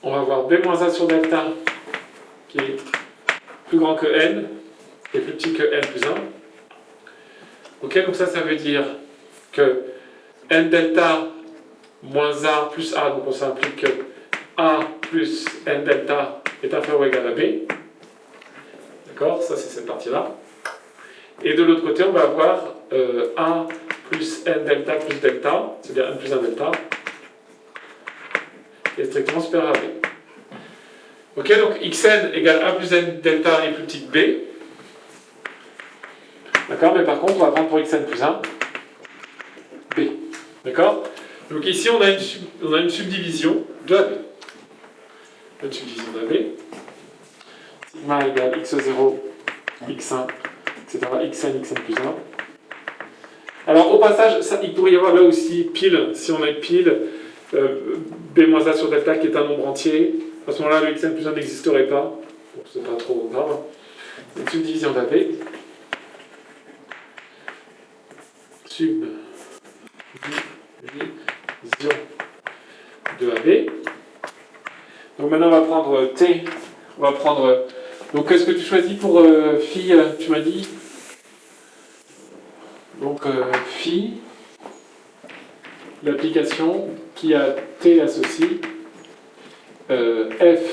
S1: On va avoir b-a sur delta qui est plus grand que n et plus petit que n plus 1. Ok, donc ça veut dire que n delta moins a plus a, donc ça implique que a plus n delta est inférieur ou égal à b. D'accord, ça c'est cette partie-là. Et de l'autre côté, on va avoir a plus n delta plus delta, c'est-à-dire n plus 1 delta, est strictement supérieur à b. Ok, donc xn égale a plus n delta et plus petit que b. D'accord, mais par contre, on va prendre pour xn plus 1, b. D'accord? Donc ici, on a une subdivision de AB. Une subdivision de AB. Sigma égale x0, x1, etc. xn, xn plus 1. Alors au passage, il pourrait y avoir là aussi pile, si on a une pile, b-a sur delta qui est un nombre entier. À ce moment-là, le xn plus 1 n'existerait pas. Bon, c'est pas trop grave. Une subdivision d'AB. Subdivision de AB. Donc maintenant, on va prendre T. On va prendre. Donc, qu'est-ce que tu choisis pour phi, tu m'as dit? Donc, phi, l'application qui a T associé. F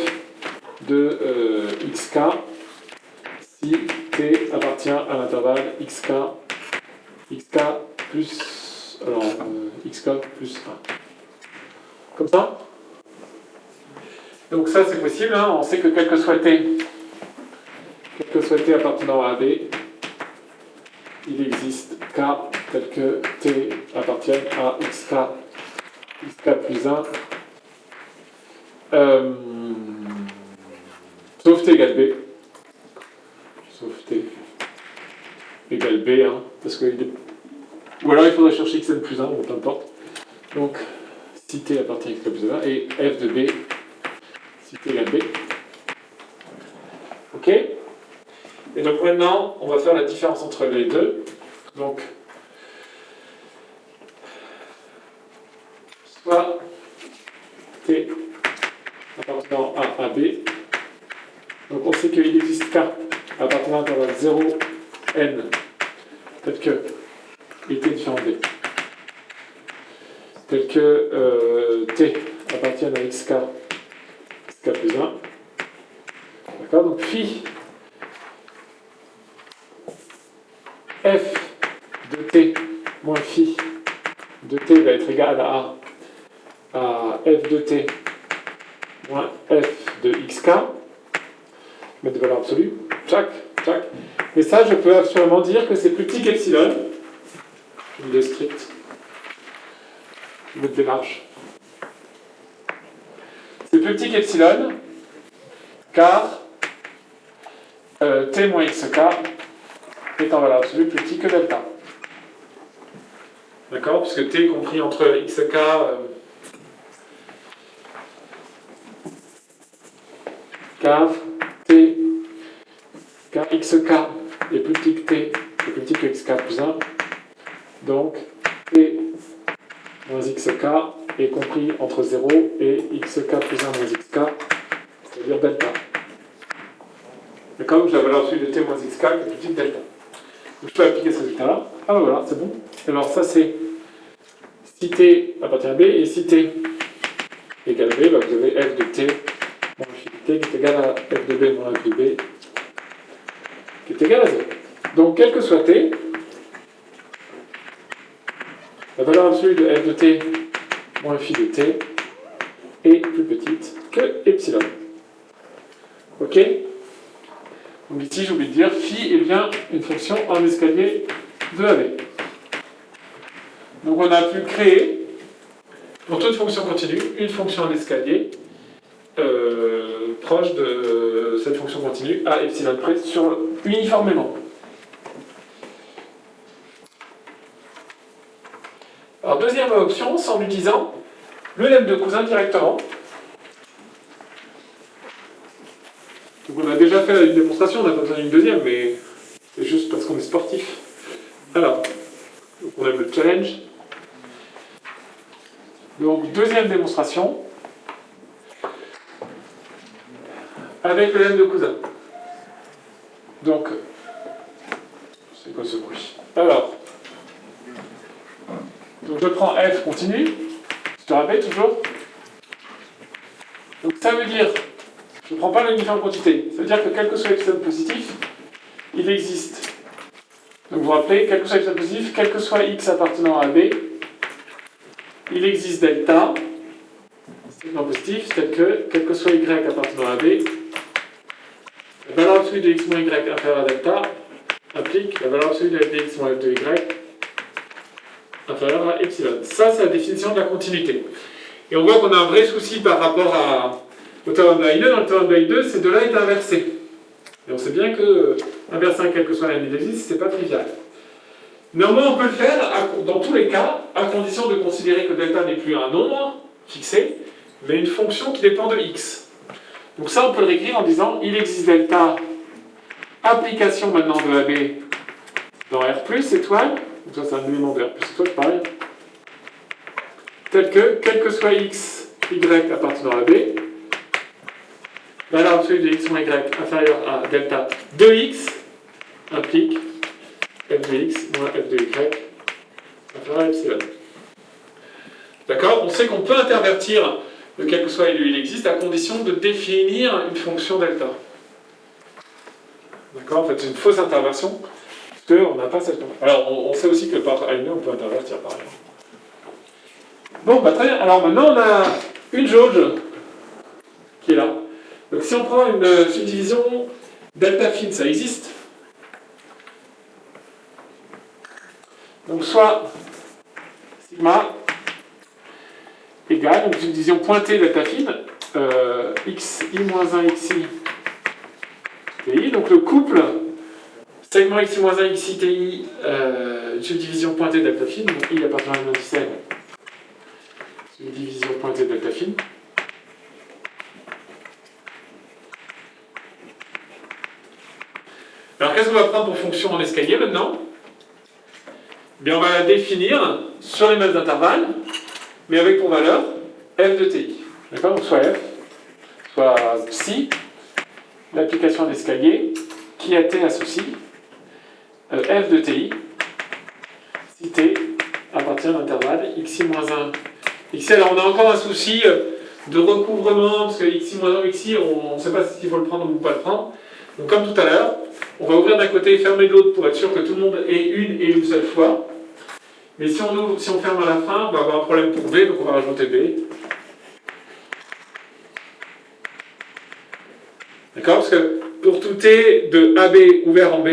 S1: de xk si t appartient à l'intervalle xk plus xk plus 1. Comme ça? Donc ça c'est possible, hein. On sait que quel que soit t appartenant à B, il existe K tel que T appartienne à XK plus 1, sauf T égale B, sauf T égale B, hein, parce que ou alors il faudrait chercher Xn plus 1, ou peu importe. Donc, si T appartient à XK plus 1, et F de B, si T égale B. Ok? Et donc maintenant, on va faire la différence entre les deux. Donc, soit T appartenant à B. Donc on sait qu'il existe K appartenant à l'intervalle 0, N, tel que et T différent de B. Tel que T appartienne à XK plus 1. D'accord? Donc phi F de T moins phi de T va être égal à F de T moins F de XK, mettre de valeur absolue, tchac, tchac. Et ça, je peux absolument dire que c'est plus petit qu'epsilon. Je mets le strict. Je mets des marges. C'est plus petit qu'epsilon, car T moins XK est en valeur absolue plus petit que delta. D'accord? Puisque T compris entre XK car T car XK est plus petit que T est plus petit que XK plus 1. Donc T moins XK est compris entre 0 et XK plus 1 moins XK, c'est-à-dire delta. D'accord? Donc la valeur absolue de T moins XK est plus petite que delta. Donc je peux appliquer ce résultat-là. Ah ben voilà, c'est bon. Alors ça c'est si T appartient à B, et si T égale B, bah vous avez F de T moins phi de T qui est égal à F de B moins F de B qui est égal à 0. Donc quel que soit T, la valeur absolue de F de T moins phi de T est plus petite que epsilon. Ok? Donc ici j'ai oublié de dire phi est bien une fonction en escalier de AB. Donc on a pu créer, pour toute fonction continue, une fonction en escalier proche de cette fonction continue à epsilon près uniformément. Alors deuxième option, c'est en utilisant le lemme de Cousin directement. Donc on a déjà fait une démonstration, on n'a pas besoin d'une deuxième, mais c'est juste parce qu'on est sportif. Alors, donc on a le challenge. Donc deuxième démonstration avec le lemme de Cousin. Donc, c'est quoi ce bruit? Alors, donc je prends F continu, je te rappelle toujours. Donc ça veut dire, je ne prends pas l'uniforme quantité, ça veut dire que quel que soit epsilon positif, il existe. Donc vous vous rappelez, quel que soit epsilon positif, quel que soit x appartenant à B, il existe delta, epsilon positif, tel que, quel que soit y appartenant à B, la valeur absolue de x moins y inférieure à delta implique la valeur absolue de f de x moins f de y inférieure à epsilon. Ça, c'est la définition de la continuité. Et on voit qu'on a un vrai souci par rapport au théorème de Heine. Dans le théorème de Heine, ces deux-là est inversé. Et on sait bien que inverser un quel que soit la existe, c'est pas trivial. Néanmoins, on peut le faire dans tous les cas, à condition de considérer que delta n'est plus un nombre fixé, mais une fonction qui dépend de x. Donc ça, on peut le réécrire en disant il existe delta, application maintenant de AB dans R plus étoile, donc ça c'est un élément de R plus étoile, pareil, tel que, quel que soit x, y appartenant à B, valeur absolue de x moins y inférieure à delta de x implique f de x moins f de y inférieur à epsilon. D'accord? On sait qu'on peut intervertir le quel que soit il existe à condition de définir une fonction delta. D'accord? En fait, c'est une fausse interversion parce qu'on n'a pas cette. Alors, on sait aussi que par Heine, on peut intervertir par ailleurs. Bon, bah très bien. Alors maintenant, on a une jauge qui est là. Donc si on prend une subdivision delta fine, ça existe. Donc soit sigma égale, donc subdivision pointée delta fine, xi-1 xi ti, donc le couple segment xi-1 xi ti, subdivision pointée delta fine, donc i appartenant à un indice n, subdivision pointée delta fine. Alors qu'est-ce qu'on va prendre pour fonction en escalier maintenant? Eh bien, on va la définir sur les mêmes intervalles, mais avec pour valeur f de ti. D'accord? Donc soit f, soit psi, l'application d'escalier, qui à t associe f de ti, si t appartient à l'intervalle xi-1 xi. Alors on a encore un souci de recouvrement, parce que xi-1 xi, on ne sait pas s'il faut le prendre ou pas le prendre. Donc comme tout à l'heure, on va ouvrir d'un côté et fermer de l'autre pour être sûr que tout le monde ait une seule fois. Mais si on ouvre, si on ferme à la fin, on va avoir un problème pour B, donc on va rajouter B. D'accord? Parce que pour tout T de AB ouvert en B,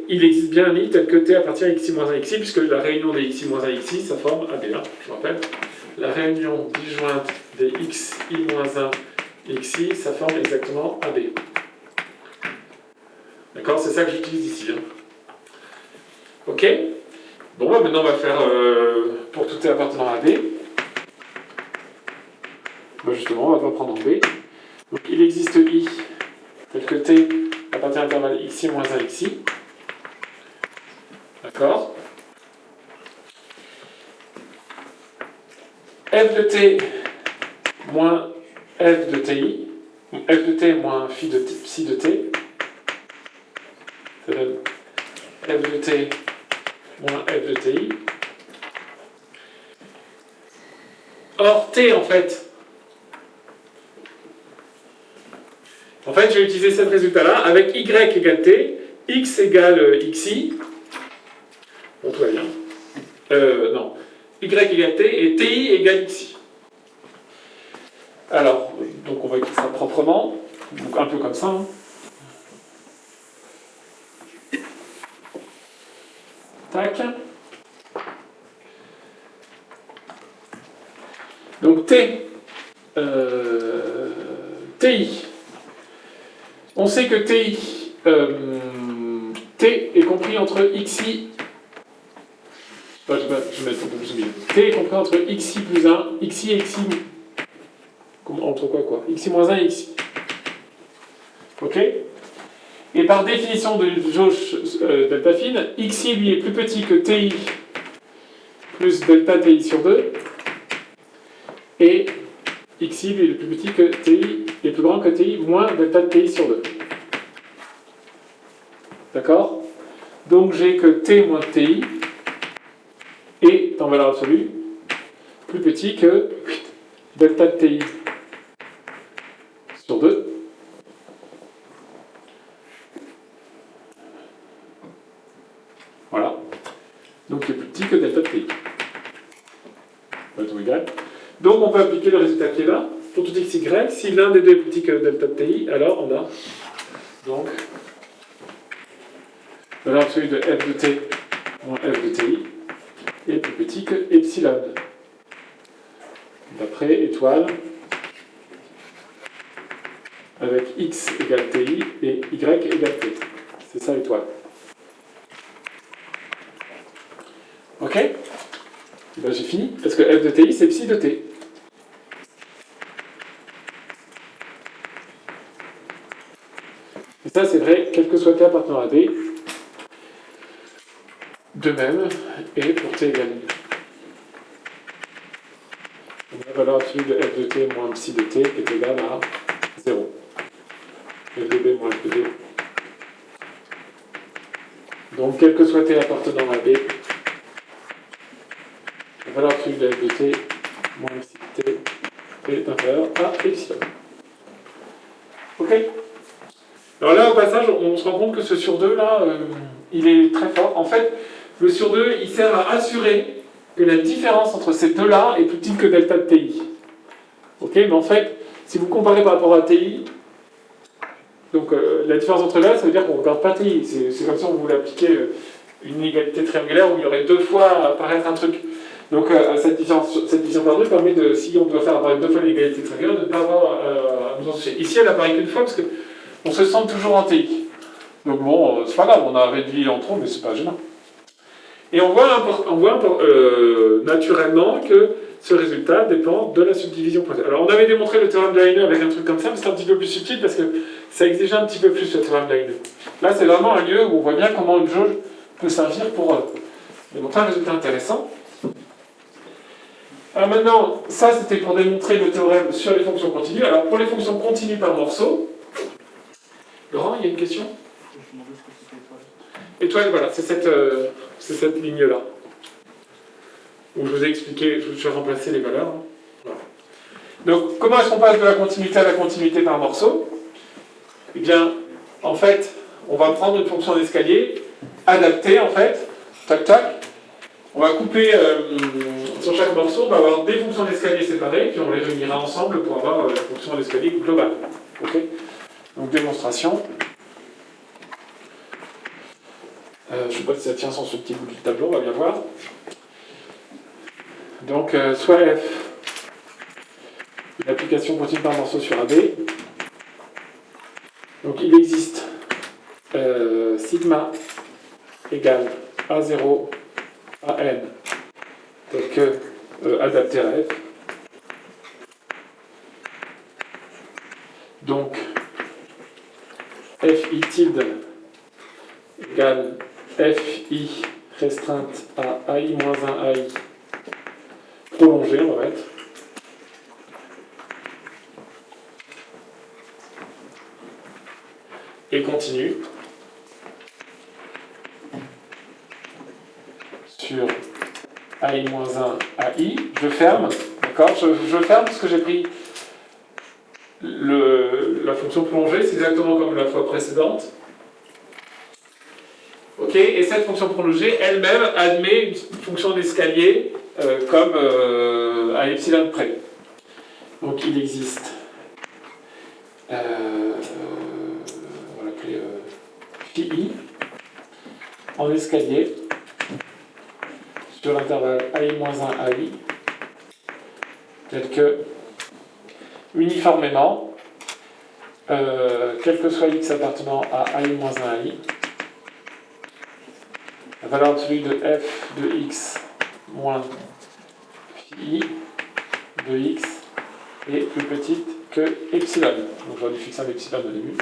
S1: il existe bien un I tel que T appartient à xi-1 xi, puisque la réunion des xi-1 xi, ça forme AB. Hein, je vous rappelle. La réunion disjointe des xi-1 xi, ça forme exactement AB. D'accord? C'est ça que j'utilise ici. Hein. Ok? Bon, bah maintenant on va faire pour tout T appartenant à B. Bah justement, on va pas prendre en B. Donc il existe I tel que T appartient à l'intervalle xi-1 xi. D'accord? F de T moins F de Ti, F de T moins phi de T, psi de T, ça donne F de T moins F de Ti. Or, T, en fait, je vais utiliser ce résultat-là avec Y égale T, X égale XI. Bon, tout va bien. Non. Y égale T et TI égale XI. Alors, donc on va écrire ça proprement, donc un peu comme ça. Hein. Tac. Donc T, TI. On sait que TI, T est compris entre XI. Je vais mettre un peu plus au milieu. T est compris entre XI plus 1, XI et XI. Entre quoi? XI moins 1 et XI. Ok? Et par définition de jauge delta fine, XI lui est plus petit que TI plus delta TI sur 2. Et XI lui est plus petit que TI est plus grand que TI moins delta TI sur 2. D'accord? Donc j'ai que T moins TI est en valeur absolue plus petit que delta TI sur 2. Voilà. Donc il est plus petit que delta TI. Tout égal. Donc on peut appliquer le résultat qui est là. Pour tout x, y, si l'un des deux est plus petit que delta TI, alors on a donc valeur absolue de f de t moins f de ti est plus petit que epsilon. D'après étoile, avec x égale ti et y égale t. C'est ça étoile. Ok? Ben, j'ai fini, parce que f de ti c'est psi de t. Et ça c'est vrai, quel que soit t appartenant à d. De même, et pour t égale 1. La valeur absolue de f de t moins psi de t est égale à 0. F de b moins f de b. Donc, quel que soit t appartenant à b, la valeur absolue de f de t moins psi de t est inférieure à epsilon. Ok? Alors là, au passage, on se rend compte que ce sur 2 là, il est très fort. En fait, le sur 2, il sert à assurer que la différence entre ces deux-là est plus petite que delta de TI. Ok, mais en fait, Si vous comparez par rapport à TI, donc la différence entre là, ça veut dire qu'on ne regarde pas TI. C'est comme si on voulait appliquer une inégalité triangulaire où il y aurait deux fois apparaître un truc. Donc cette division par deux permet de, si on doit faire apparaître deux fois l'égalité triangulaire, de ne pas avoir à nous en soucier. Ici, elle apparaît qu'une fois parce qu'on se sent toujours en TI. Donc bon, c'est pas grave, on a réduit en trop, mais c'est pas gênant. Et on voit naturellement que ce résultat dépend de la subdivision pointée. Alors on avait démontré le théorème de Leibniz avec un truc comme ça, mais c'est un petit peu plus subtil parce que ça exigeait un petit peu plus le théorème de Leibniz. Là, c'est vraiment un lieu où on voit bien comment une jauge peut servir pour démontrer un résultat intéressant. Alors maintenant, ça c'était pour démontrer le théorème sur les fonctions continues. Alors pour les fonctions continues par morceau, Laurent, il y a une question ?
S2: Je me demandais ce que c'était
S1: Étoile, voilà, c'est cette ligne-là. Où je vous ai expliqué, je vais remplacer les valeurs. Voilà. Donc, comment est-ce qu'on passe de la continuité à la continuité par morceau? Eh bien, en fait, on va prendre une fonction d'escalier, adaptée, en fait, tac, tac. On va couper sur chaque morceau, on va avoir des fonctions d'escalier séparées, puis on les réunira ensemble pour avoir la fonction d'escalier globale. Ok? Donc, démonstration. Je ne sais pas si ça tient sur ce petit bout du tableau, on va bien voir. Donc, soit F, l'application continue par morceau sur AB. Donc, il existe sigma égale A0 à N, tel que adapté à F. Donc, FI tilde égale FI restreinte à AI moins 1 AI prolongée, on va mettre. Et continue sur AI moins 1 AI. Je ferme, d'accord, je ferme parce que j'ai pris la fonction prolongée, c'est exactement comme la fois précédente. Ok, et cette fonction prolongée elle-même admet une fonction d'escalier comme à epsilon près. Donc il existe, on va l'appeler phi i en escalier sur l'intervalle AI-1 AI, tel que uniformément, quel que soit x appartenant à AI-1 AI, la valeur absolue de f de x moins phi i de x est plus petite que epsilon. Donc j'aurais dû fixer un epsilon au début.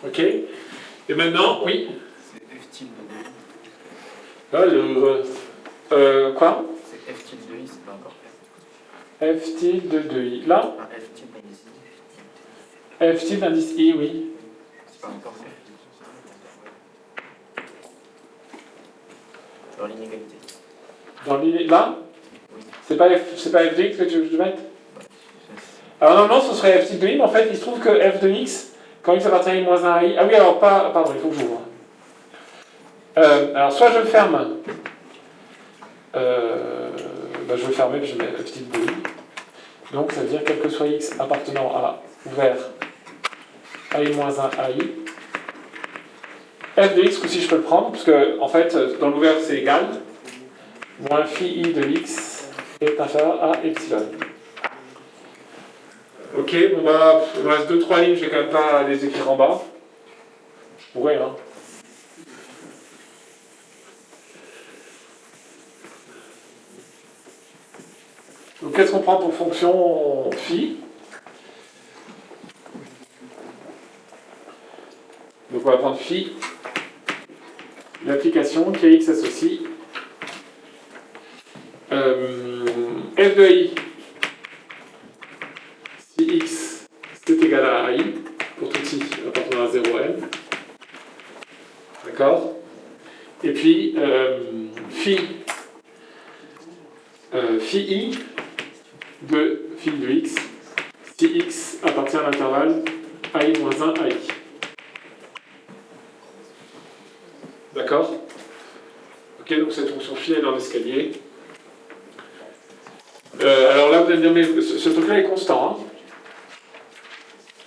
S1: Ok. Et maintenant, oui.
S3: C'est f tilde
S1: Là,
S3: de
S1: quoi?
S3: C'est f tilde de i, c'est pas encore
S1: F tilde de i. Là,
S3: f. F tilde d'indice i.
S1: F tilde indice i, oui.
S3: C'est pas encore fait. Dans l'inégalité.
S1: Là,
S3: Oui.
S1: c'est pas f de x que tu veux que je mette? Alors normalement, ce serait f tilde de i, mais en fait, il se trouve que f de x, quand x appartient à i moins 1 à i... Ah oui, alors pas... Pardon, il faut que j'ouvre. Alors, soit je ferme... je vais fermer, puis je mets f tilde de i. Donc, ça veut dire quel que soit x appartenant à ouvert à i moins 1 à i. F de x, aussi je peux le prendre, parce que, en fait, dans l'ouvert, c'est égal. Moins phi i de x est inférieur à epsilon. Ok, bon bah, il me reste 2-3 lignes, je vais quand même pas les écrire en bas. Je pourrais, hein. Donc qu'est-ce qu'on prend pour fonction phi? Donc on va prendre phi, l'application qui a x associe f de i, si x c'est égal à i, pour tout i appartenant à 0n, d'accord? Et puis phi i de phi de x, si x appartient à l'intervalle i moins 1 à i. D'accord? Ok, donc cette fonction phi est dans l'escalier. Alors là, vous allez me dire, mais ce truc-là est constant. Hein.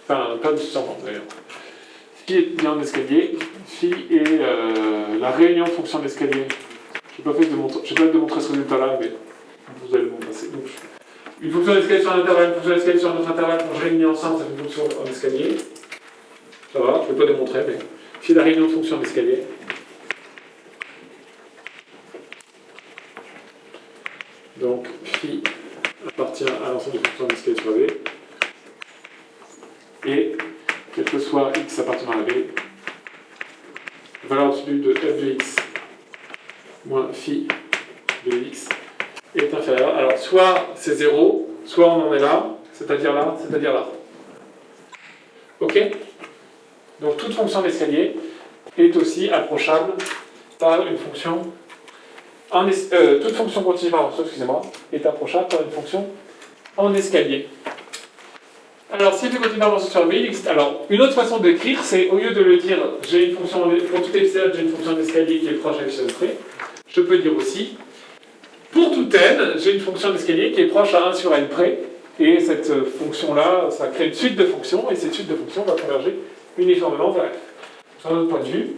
S1: Enfin, pas nécessairement d'ailleurs. Phi est bien en escalier. Phi est la réunion de fonctions d'escalier. Je n'ai pas de démontrer ce résultat-là, mais vous allez m'en passer. Donc, une fonction d'escalier sur un intervalle, une fonction d'escalier sur un autre intervalle, quand je réunis ensemble, ça fait une fonction en escalier. Ça va, je ne vais pas démontrer, mais phi est la réunion de fonctions d'escalier. Donc, phi appartient à l'ensemble des fonctions d'escalier sur B. Et, quel que soit x appartenant à B, la valeur absolue de f de x moins phi de x est inférieure. Alors, soit c'est 0, soit on en est là, c'est-à-dire là, c'est-à-dire là. Ok? Donc, toute fonction d'escalier est aussi approchable par une fonction... toute fonction continue par morceau, excusez-moi, est approchable par une fonction en escalier. Alors, si f continue par morceau sur B, il existe. Alors, une autre façon d'écrire, c'est au lieu de le dire, j'ai une fonction pour tout epsilon, j'ai une fonction d'escalier qui est proche à epsilon près. Je peux dire aussi, pour tout n, j'ai une fonction d'escalier qui est proche à 1 sur n près. Et cette fonction-là, ça crée une suite de fonctions, et cette suite de fonctions va converger uniformément vers f. Sur notre point de vue,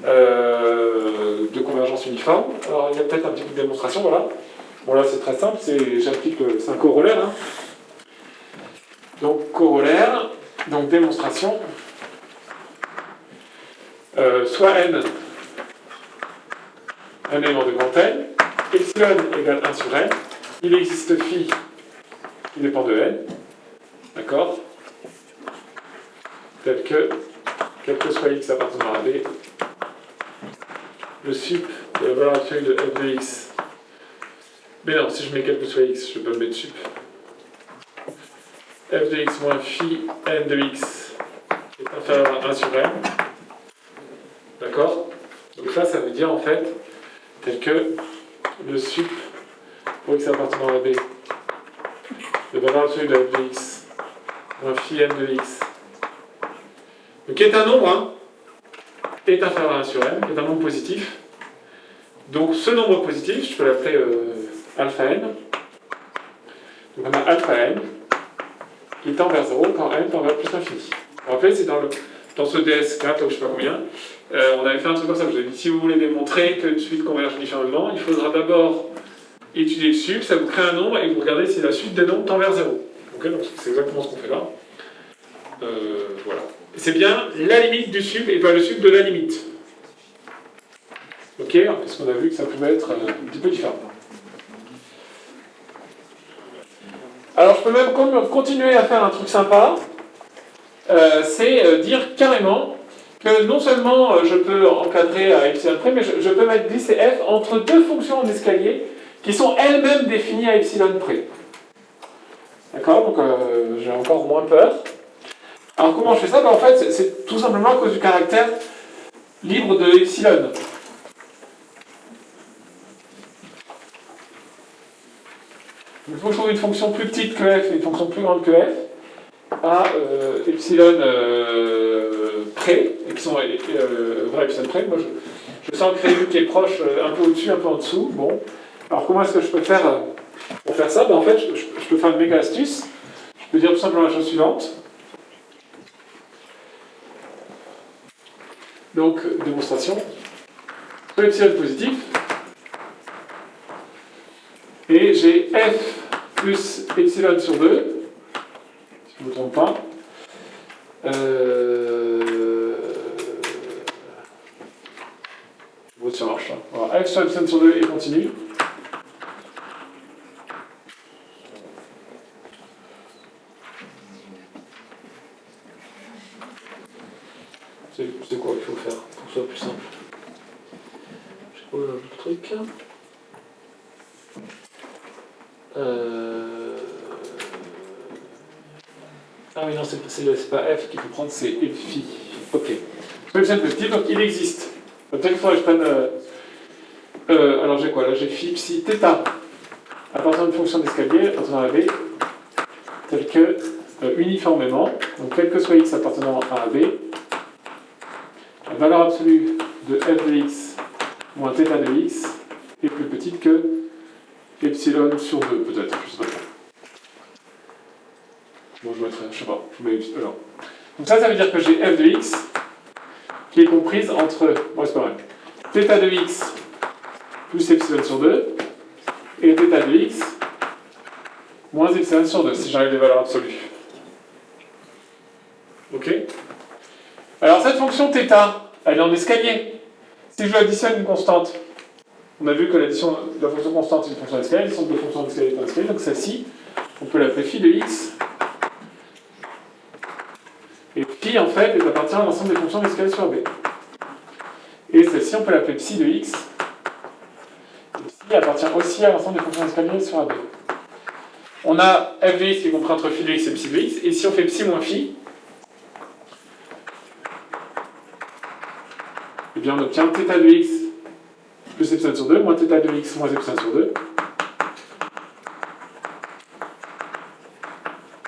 S1: de convergence uniforme. Alors, il y a peut-être un petit peu de démonstration, voilà. Bon, là, c'est très simple, c'est un corollaire. Hein. Donc, corollaire, donc démonstration. Soit n, un élément de grand N, epsilon égale 1 sur n, il existe phi qui dépend de n, d'accord, tel que, quel que soit x appartenant à B, le sup de la valeur absolue de f de x. Mais non, si je mets quel que soit x, je peux le mettre sup. F de x moins phi n de x est inférieur à 1 sur n. D'accord? Donc ça veut dire en fait, tel que le sup pour x appartenant à B, de la valeur absolue de f de x moins phi n de x, qui est un nombre, hein, est inférieur à 1 sur n, qui est un nombre positif. Donc ce nombre positif, je peux l'appeler alpha n. Donc on a alpha n qui tend vers 0 quand n tend vers plus l'infini. Vous vous rappelez, c'est dans ce DS4, là où je ne sais pas combien, on avait fait un truc comme ça. Vous avez dit, si vous voulez démontrer que une suite converge uniformément, il faudra d'abord étudier le sup, ça vous crée un nombre et vous regardez si la suite des nombres tend vers 0. Okay, donc c'est exactement ce qu'on fait là. Voilà. C'est bien la limite du sup et pas le sup de la limite. Ok, parce qu'on a vu que ça pouvait être un petit peu différent. Alors je peux même continuer à faire un truc sympa, c'est dire carrément que non seulement je peux encadrer à epsilon près, mais je peux mettre glisser f entre deux fonctions en escalier qui sont elles-mêmes définies à epsilon près. D'accord? Donc j'ai encore moins peur. Alors comment je fais ça? En fait, c'est tout simplement à cause du caractère libre de epsilon. Il faut que je trouve une fonction plus petite que f et une fonction plus grande que f à epsilon près, et qui sont vrai epsilon près. Moi, je sens créer une qui est proche un peu au-dessus, un peu en dessous. Bon. Alors, comment est-ce que je peux faire pour faire ça? En fait, je peux faire une méga astuce. Je peux dire tout simplement la chose suivante. Donc, démonstration. Sur epsilon positif. Et j'ai f plus epsilon sur 2, si je ne me trompe pas. Bon, ça marche. Hein. Alors, f sur epsilon sur 2 et continue. C'est quoi qu'il faut faire pour que ce soit plus simple? Je sais pas le truc. Ah oui, non, c'est pas f qu'il faut prendre, c'est phi. Ok. Epsilon positif, donc il existe. Peut-être qu'il faudrait que je prenne. Alors j'ai quoi là? J'ai phi, psi, θ. À partir d'une fonction d'escalier, appartenant à B, tel que uniformément, donc quel que soit x appartenant à B, la valeur absolue de f de x moins θ de x est plus petite que epsilon sur 2, peut-être, je sais pas. Bon, je mettrai, je sais pas, je mets epsilon. Donc ça veut dire que j'ai f de x qui est comprise entre, bon, c'est pas mal, θ de x plus epsilon sur 2 et θ de x moins epsilon sur 2, si j'enlève les valeurs absolues. Ok? Alors cette fonction θ, elle est en escalier. Si je lui additionne une constante, on a vu que l'addition de la fonction constante est une fonction d'escalier, l'addition de deux fonctions d'escalier est un escalier, donc celle-ci, on peut l'appeler phi de x. Et phi, en fait, elle appartient à l'ensemble des fonctions d'escalier sur B. Et celle-ci, on peut l'appeler psi de x. Et psi appartient aussi à l'ensemble des fonctions d'escalier sur AB. On a f de x qui est compris entre phi de x et psi de x, et si on fait psi moins phi, eh bien on obtient θ de x plus epsilon sur 2, moins θ de x moins epsilon sur 2.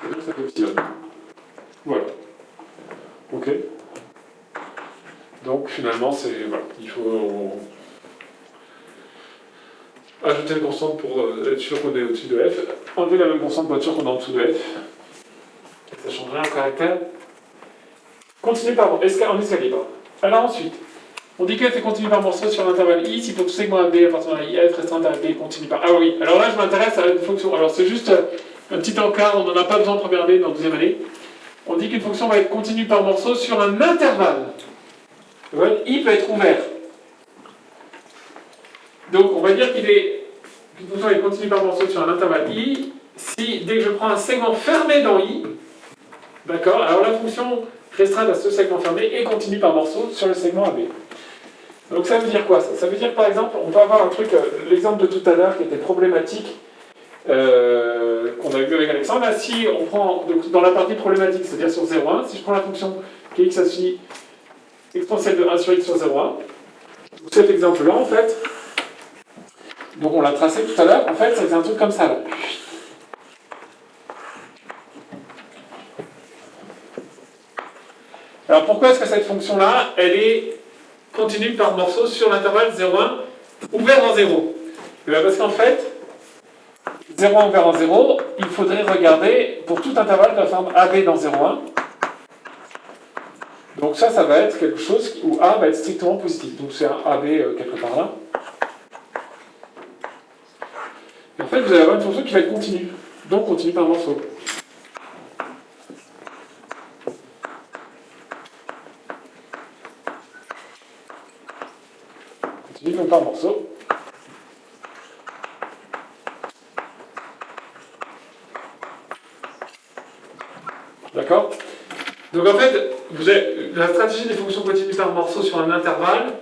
S1: Et donc ça fait epsilon. Voilà. Ok. Donc finalement, c'est voilà, il faut ajouter une constante pour être sûr qu'on est au-dessus de f, enlever la même constante pour être sûr qu'on est en dessous de f. Et ça changerait un caractère. Continue par en escalier, pardon. Alors ensuite, on dit que f est continu par morceau sur l'intervalle i si pour tout segment AB appartenant à i, f restant à b continue par. Ah oui, alors là je m'intéresse à une fonction. Alors c'est juste un petit encart, on n'en a pas besoin en première année, dans deuxième année. On dit qu'une fonction va être continue par morceau sur un intervalle. Ouais, i peut être ouvert. Donc on va dire qu'une fonction est continue par morceau sur un intervalle i si dès que je prends un segment fermé dans i, d'accord, alors la fonction restreinte à ce segment fermé est continue par morceau sur le segment AB. Donc ça veut dire quoi ça veut dire par exemple, on peut avoir un truc, l'exemple de tout à l'heure qui était problématique, qu'on a vu avec Alexandre. Là, si on prend donc, dans la partie problématique, c'est-à-dire sur 0,1, si je prends la fonction qui est x associe exponentielle de 1 sur x sur 0,1, cet exemple-là, en fait, donc on l'a tracé tout à l'heure, en fait, c'est un truc comme ça, là. Alors pourquoi est-ce que cette fonction-là, elle est continue par morceaux sur l'intervalle 0,1 ouvert en 0 ? Et bien parce qu'en fait, 0,1 ouvert en 0, il faudrait regarder pour tout intervalle de la forme AB dans 0,1. Donc ça va être quelque chose où A va être strictement positif. Donc c'est un AB quelque part là. Et en fait, vous allez avoir une fonction qui va être continue. Donc continue par morceau. Continue donc par morceau. D'accord ? Donc en fait, la stratégie des fonctions continues par morceau sur un intervalle,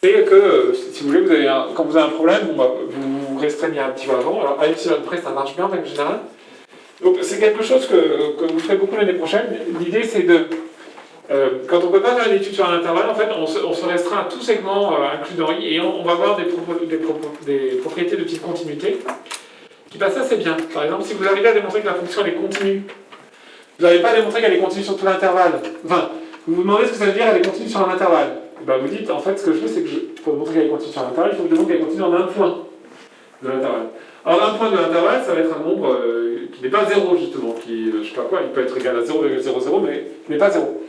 S1: c'est que, si vous voulez, quand vous avez un problème, vous restreignez un petit peu avant. Alors à epsilon près, ça marche bien en règle générale. Donc c'est quelque chose que vous ferez beaucoup l'année prochaine. L'idée c'est de, quand on ne peut pas faire une étude sur un intervalle, en fait, on se restreint à tout segment inclus dans i, et on va avoir des propriétés de type continuité qui passent assez bien. Par exemple, si vous arrivez à démontrer que la fonction elle est continue, vous n'avez pas démontré qu'elle est continue sur tout l'intervalle. Enfin, vous vous demandez ce que ça veut dire elle est continue sur un intervalle. Et ben vous dites, en fait, ce que je veux, c'est que pour démontrer qu'elle est continue sur un intervalle, il faut que je démontre qu'elle est continue en un point de l'intervalle. Alors, un point de l'intervalle, ça va être un nombre qui n'est pas 0, justement, qui, je sais pas quoi, il peut être égal à 0,00, mais qui n'est pas 0.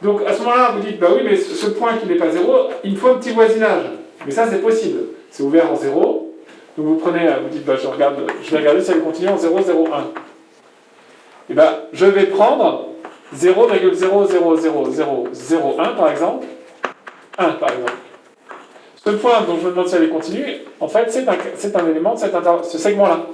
S1: Donc, à ce moment-là, vous dites, bah oui, mais ce point qui n'est pas 0, il me faut un petit voisinage. Mais ça, c'est possible. C'est ouvert en 0. Donc, vous prenez, vous dites, bah je vais regarder si elle continue en 0,01. Et bien, je vais prendre 0,00001 par exemple, 1 par exemple. Ce point dont je me demande si elle est continue, en fait, c'est un élément de ce segment-là.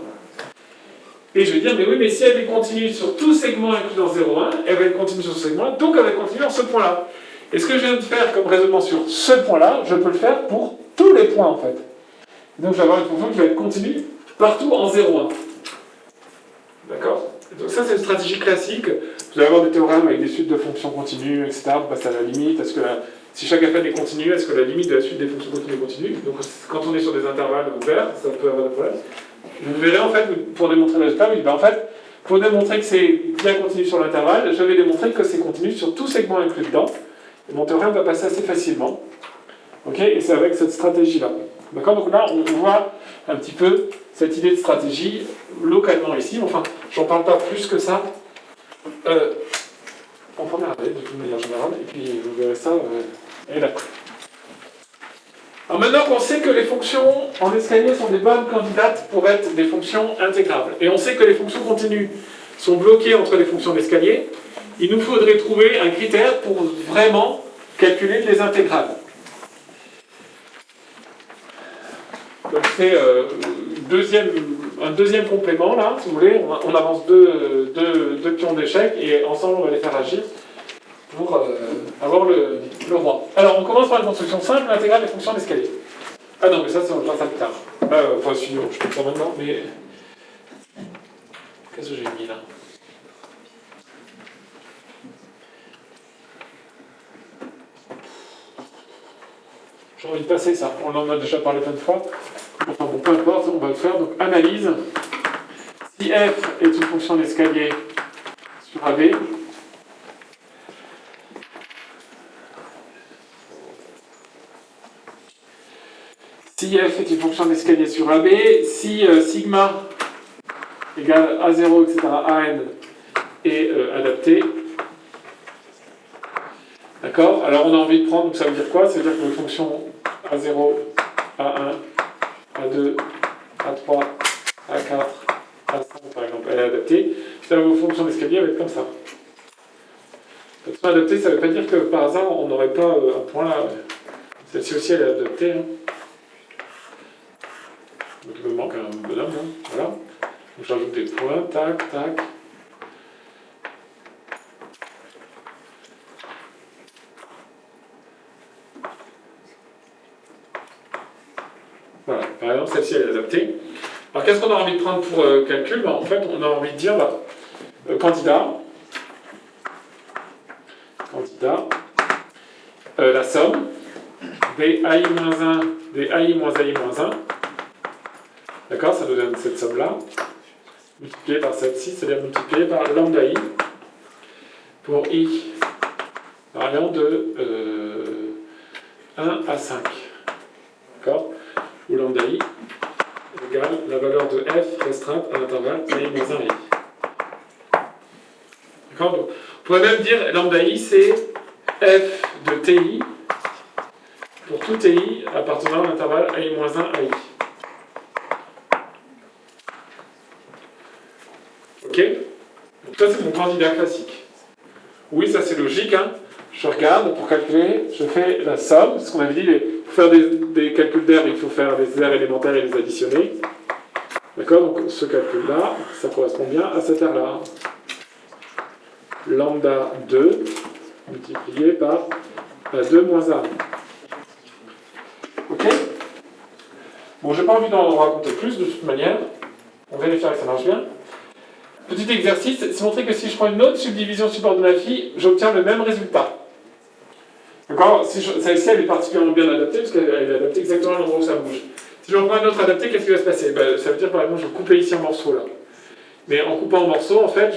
S1: Et je vais dire, mais oui, mais si elle est continue sur tout segment inclus dans 0,1, elle va être continue sur ce segment-là, donc elle va continuer en ce point-là. Et ce que je viens de faire comme raisonnement sur ce point-là, je peux le faire pour tous les points, en fait. Donc je vais avoir une fonction qui va être continue partout en 0,1. D'accord ? Donc ça, c'est une stratégie classique. Vous allez avoir des théorèmes avec des suites de fonctions continues, etc. Vous passez à la limite. Est-ce que si chaque f est continue, est-ce que la limite de la suite des fonctions continues est continue ? Donc quand on est sur des intervalles ouverts, ça peut avoir des problèmes. Vous verrez en fait, pour démontrer le résultat, en fait, pour démontrer que c'est bien continu sur l'intervalle, je vais démontrer que c'est continu sur tout segment inclus dedans. Et mon théorème va passer assez facilement. Ok ? Et c'est avec cette stratégie-là. D'accord? Donc là, on voit un petit peu cette idée de stratégie localement ici. Enfin, j'en parle pas plus que ça. En première année, de toute manière générale, et puis vous verrez ça, et là. Alors maintenant qu'on sait que les fonctions en escalier sont des bonnes candidates pour être des fonctions intégrables, et on sait que les fonctions continues sont bloquées entre les fonctions d'escalier, il nous faudrait trouver un critère pour vraiment calculer les intégrales. Donc c'est un deuxième complément là, si vous voulez, on avance deux pions d'échec et ensemble on va les faire agir pour avoir le roi. Alors on commence par une construction simple, l'intégrale des fonctions d'escalier. Ah non mais ça on va faire ça plus tard. Enfin sinon je peux ça maintenant, mais qu'est-ce que j'ai mis là? J'ai envie de passer ça, on en a déjà parlé plein de fois. Enfin bon, peu importe, on va le faire. Donc analyse. Si f est une fonction d'escalier sur AB, si f est une fonction d'escalier sur AB, si sigma égale A0, etc., AN est adapté. D'accord? Alors on a envie de prendre, donc ça veut dire quoi? Ça veut dire que les fonctions A0, A1, A2, A3, A4, A5 par exemple, elle est adaptée. Ça, vos fonctions d'escalier vont être comme ça. Fonction adaptée, ça ne veut pas dire que par hasard on n'aurait pas un point là. Celle-ci aussi elle est adaptée. Hein. Donc il me manque un bonhomme. Hein. Voilà. Donc j'ajoute des points, tac, tac. Voilà, par exemple, celle-ci elle est adaptée. Alors qu'est-ce qu'on a envie de prendre pour calcul? En fait, on a envie de dire candidat, la somme des AI-1, des AI-AI-1, d'accord, ça nous donne cette somme-là, multipliée par celle-ci, c'est-à-dire multipliée par lambda i pour i variant de 1 à 5, d'accord? Où lambda i égale la valeur de f restreinte à l'intervalle i-1 i. D'accord? Donc, on pourrait même dire lambda i c'est f de ti pour tout ti appartenant à l'intervalle i-1 à i. Ok? Donc ça c'est mon candidat classique. Oui, ça c'est logique, hein? Je regarde pour calculer, je fais la somme, ce qu'on avait dit, pour faire des calculs d'air, il faut faire les aires élémentaires et les additionner. D'accord? Donc ce calcul-là, ça correspond bien à cette aire-là. Lambda 2 multiplié par 2 moins 1. Ok? Bon, j'ai pas envie d'en raconter plus de toute manière. On vérifiera que ça marche bien. Petit exercice, c'est montrer que si je prends une autre subdivision subordonnée à phi, j'obtiens le même résultat. D'accord? Celle-ci, elle est particulièrement bien adaptée, parce qu'elle est adaptée exactement à l'endroit où ça bouge. Si j'en prends un autre adapté, qu'est-ce qui va se passer? Ça veut dire, par exemple, je vais couper ici un morceau, là. Mais en coupant en morceaux, en fait,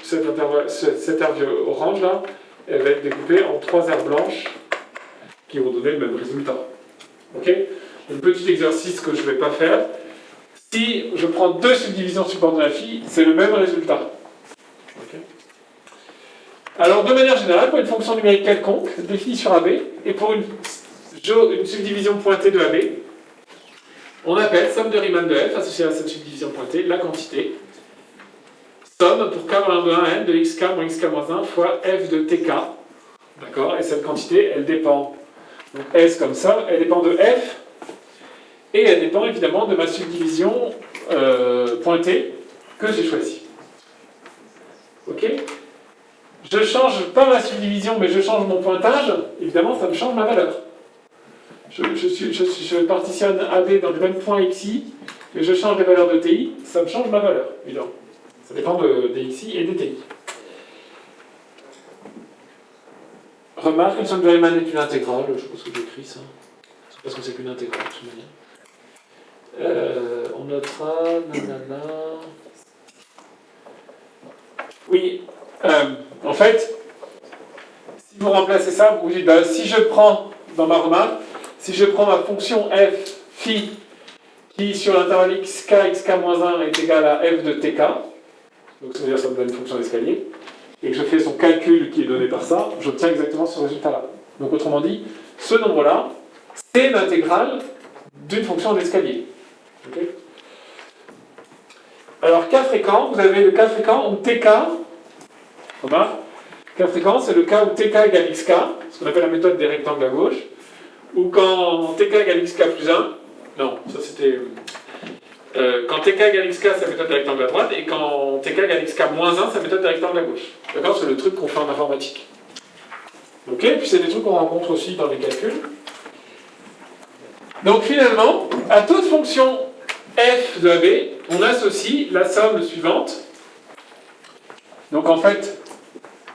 S1: cette aire orange, là, elle va être découpée en 3 aires blanches qui vont donner le même résultat. Ok? Un petit exercice que je ne vais pas faire. Si je prends 2 subdivisions subordonnées à phi, c'est le même résultat. Okay. Alors, de manière générale, pour une fonction numérique quelconque, définie sur AB, et pour une subdivision pointée de AB, on appelle somme de Riemann de f associée à cette subdivision pointée la quantité. Somme pour k moins 1 de 1n de xk moins xk moins 1 fois f de tk. D'accord? Et cette quantité, elle dépend, donc S comme ça, elle dépend de f, et elle dépend évidemment de ma subdivision pointée que j'ai choisie. Ok? Je change pas ma subdivision, mais je change mon pointage, évidemment ça me change ma valeur. Je partitionne AB dans le même point xi, et je change les valeurs de ti, ça me change ma valeur, évidemment. Ça dépend des xi et des ti. Remarque, une somme de Riemann est une intégrale, je pense que j'écris ça. C'est parce que c'est qu'une intégrale, de toute manière. On notera, nanana. Oui, en fait, si vous remplacez ça, vous dites, si je prends dans ma remarque, si je prends ma fonction f phi qui sur l'intervalle xk, xk-1 est égal à f de tk, donc c'est-à-dire ça me donne une fonction d'escalier, et que je fais son calcul qui est donné par ça, j'obtiens exactement ce résultat-là. Donc autrement dit, ce nombre-là, c'est l'intégrale d'une fonction d'escalier. Okay. Alors cas fréquent, vous avez le cas fréquent où tk, remarque, cas fréquent c'est le cas où tk égale xk, ce qu'on appelle la méthode des rectangles à gauche, ou quand tk égale xk plus 1, non, ça c'était... quand tk égale xk, c'est la méthode des rectangles à droite, et quand tk égale xk moins 1, c'est la méthode des rectangles à gauche. D'accord? C'est le truc qu'on fait en informatique. Ok? Puis c'est des trucs qu'on rencontre aussi dans les calculs. Donc finalement, à toute fonction f de AB, on associe la somme suivante. Donc en fait,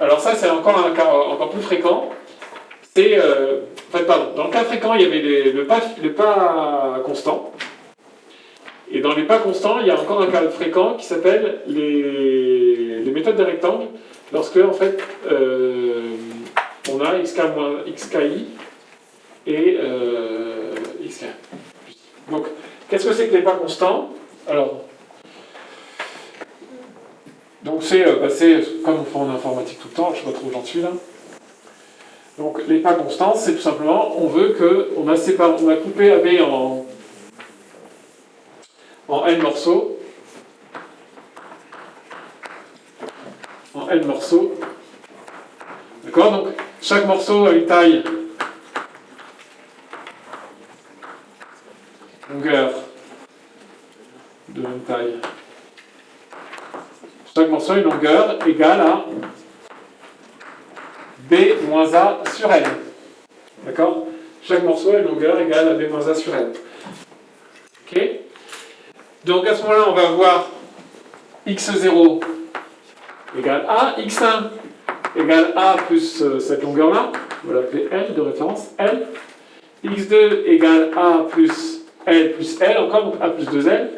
S1: alors ça c'est encore un cas encore plus fréquent. C'est, en fait, pardon, dans le cas fréquent, il y avait le pas constant. Et dans les pas constants, il y a encore un cas fréquent qui s'appelle les méthodes des rectangles, lorsque en fait on a xki et xk. Donc, qu'est-ce que c'est que les pas constants? Alors, donc c'est comme on fait en informatique tout le temps, je ne sais pas trop où j'en suis là. Donc les pas constants, c'est tout simplement, on veut que on a coupé AB en n morceaux. En n morceaux. D'accord? Donc chaque morceau a une taille, longueur de même taille. Chaque morceau a une longueur égale à b moins a sur n. D'accord? Chaque morceau a une longueur égale à b moins a sur n. Ok? Donc à ce moment-là, on va avoir x0 égale a, x1 égale a plus cette longueur-là, on va l'appeler L de référence, L. x2 égale a plus L, encore, donc a plus 2L,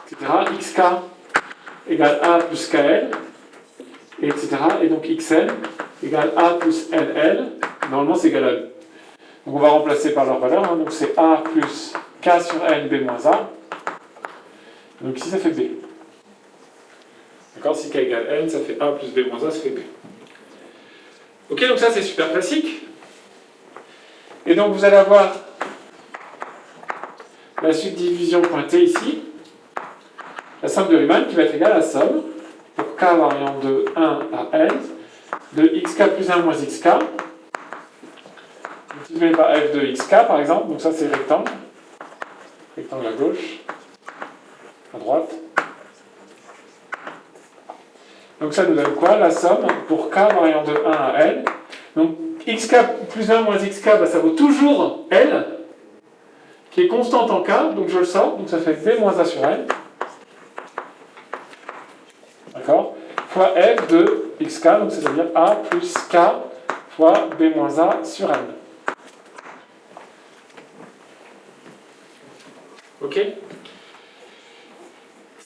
S1: etc. xk égale a plus kl, etc. Et donc xn égale a plus nl, normalement c'est égal à E. Donc on va remplacer par leur valeur, hein. Donc c'est a plus k sur n b moins a, donc ici ça fait b. D'accord? Si k égale n, ça fait a plus b moins a, ça fait b. Ok, donc ça c'est super classique. Et donc vous allez avoir la subdivision pointée ici, la somme de Riemann qui va être égale à la somme pour k variant de 1 à n de xk plus 1 moins xk multiplié par f de xk par exemple, donc ça c'est rectangle à gauche, à droite. Donc ça nous donne quoi? La somme pour k variant de 1 à n. Donc xk plus 1 moins xk, bah, ça vaut toujours L, qui est constante en k, donc je le sors, donc ça fait b moins a sur n. D'accord? Fois f de xk, donc c'est-à-dire a plus k fois b moins a sur n. Ok?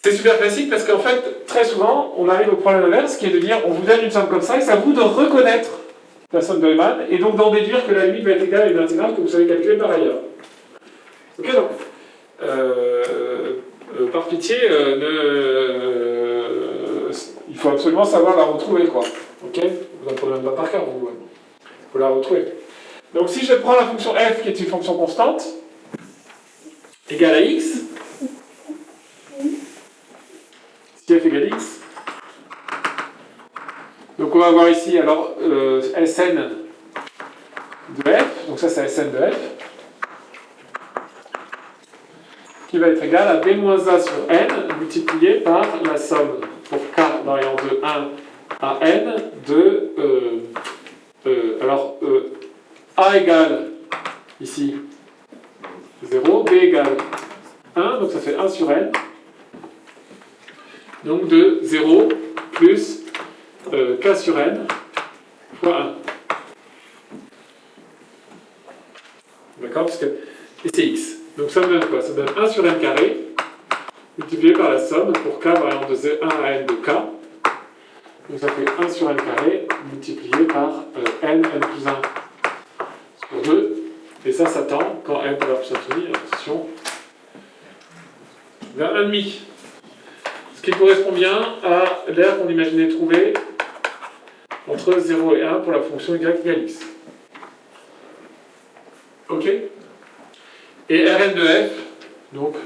S1: C'est super classique parce qu'en fait, très souvent, on arrive au problème inverse qui est de dire on vous donne une somme comme ça et c'est à vous de reconnaître la somme de Riemann et donc d'en déduire que la limite va être égale à une intégrale que vous savez calculer par ailleurs. Ok, donc, par pitié, il faut absolument savoir la retrouver, quoi. Ok? Vous n'en prenez même pas par cœur, vous. Il faut la retrouver. Donc si je prends la fonction f qui est une fonction constante, égale à x, si f égale x, donc on va voir ici, alors, Sn de f, donc ça c'est Sn de f, qui va être égal à b moins a sur n multiplié par la somme pour k variant de 1 à n de a égale ici 0, b égale 1, donc ça fait 1 sur n, donc de 0 plus k sur n fois 1. D'accord? Parce que et c'est x. Donc ça me donne quoi? Ça me donne 1 sur n carré multiplié par la somme pour k variant de 1 à n de k. Donc ça fait 1 sur n carré multiplié par n plus 1 sur 2 Et ça tend, quand n pour la puissance finie, attention, vers 1,5. Ce qui correspond bien à l'aire qu'on imaginait trouver entre 0 et 1 pour la fonction y égale x. Ok? Et Rn de f, donc,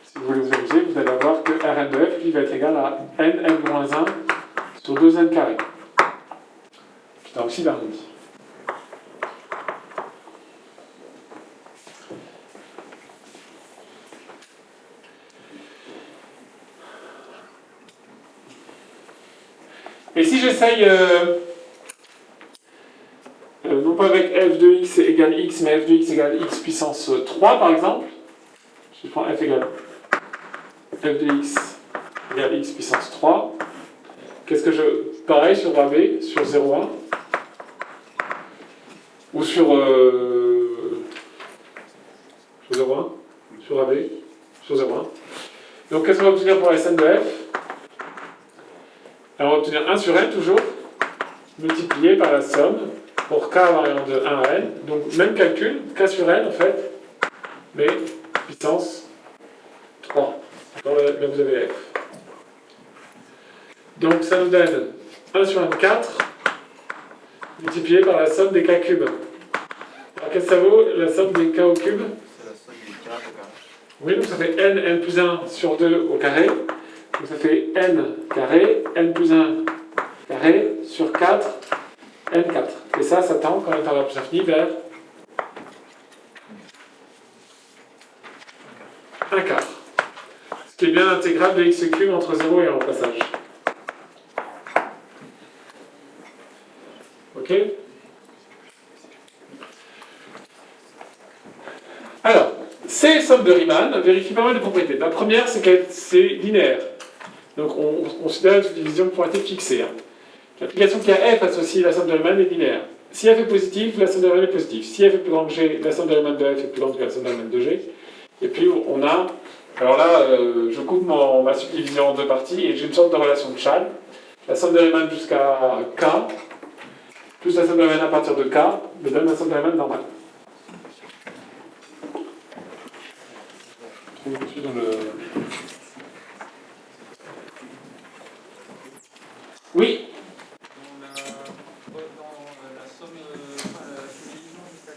S1: si vous voulez vous amuser, vous allez avoir que Rn de f, lui, va être égal à n-1 sur 2n carré. Qui tend aussi vers l'arrondi. Et si j'essaye, non pas avec f de x égale x, mais f de x égale x puissance 3 par exemple, je prends f égale f de x égale x puissance 3, qu'est-ce que je... Pareil sur AB, sur 0,1, ou sur 0,1, sur AB, sur 0,1. Donc qu'est-ce qu'on va obtenir pour Sn de f? Alors on va obtenir 1 sur n toujours, multiplié par la somme pour k variant de 1 à n. Donc même calcul, k sur n en fait, mais puissance 3. Là vous avez f. Donc ça nous donne 1 sur n4 multiplié par la somme des k cubes. Alors qu'est-ce que ça vaut la somme des k au cube?
S3: C'est la somme des k au carré.
S1: Oui, donc ça fait n plus 1 sur 2 au carré. Donc ça fait n carré, n plus 1 carré sur 4, n4. Et ça tend, quand n tend vers plus infini, vers 1 quart. Ce qui est bien l'intégrale de x cube entre 0 et 1 au passage. Ok? Alors, ces sommes de Riemann vérifient pas mal de propriétés. La première, c'est qu'elle c'est linéaire. Donc on considère une division qui pourrait être fixée. L'application qui a f associée à la somme de Riemann est linéaire. Si f est positif, la somme de Riemann est positive. Si f est plus grand que g, la somme de Riemann de f est plus grande que la somme de Riemann de g. Et puis on a... Alors là, je coupe ma subdivision en deux parties et j'ai une sorte de relation de Chasles. La somme de Riemann jusqu'à k, plus la somme de Riemann à partir de k, me donne la somme de Riemann normale. Je suis dans le... Oui.
S2: Dans la somme, la subdivision jusqu'à k,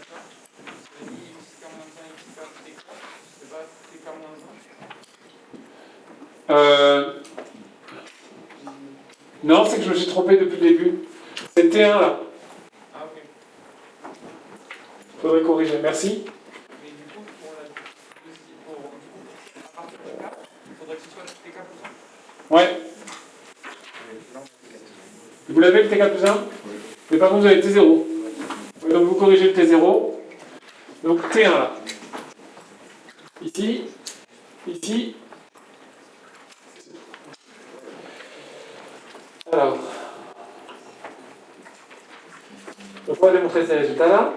S2: c'est ni xk moins 1, xk tk, c'est pas tk moins 1.
S1: Non, c'est que je me suis trompé depuis le début. C'est T1 là.
S2: Ah ok.
S1: Faudrait corriger, merci.
S2: Mais du coup, à partir de k, il faudrait que ce soit tk plus 1.
S1: Ouais. Vous l'avez le TK plus 1? Mais par contre vous avez le T0. Ouais, donc vous corrigez le T0. Donc T1 là. Ici. Ici. Alors. Donc on va démontrer ces résultats là.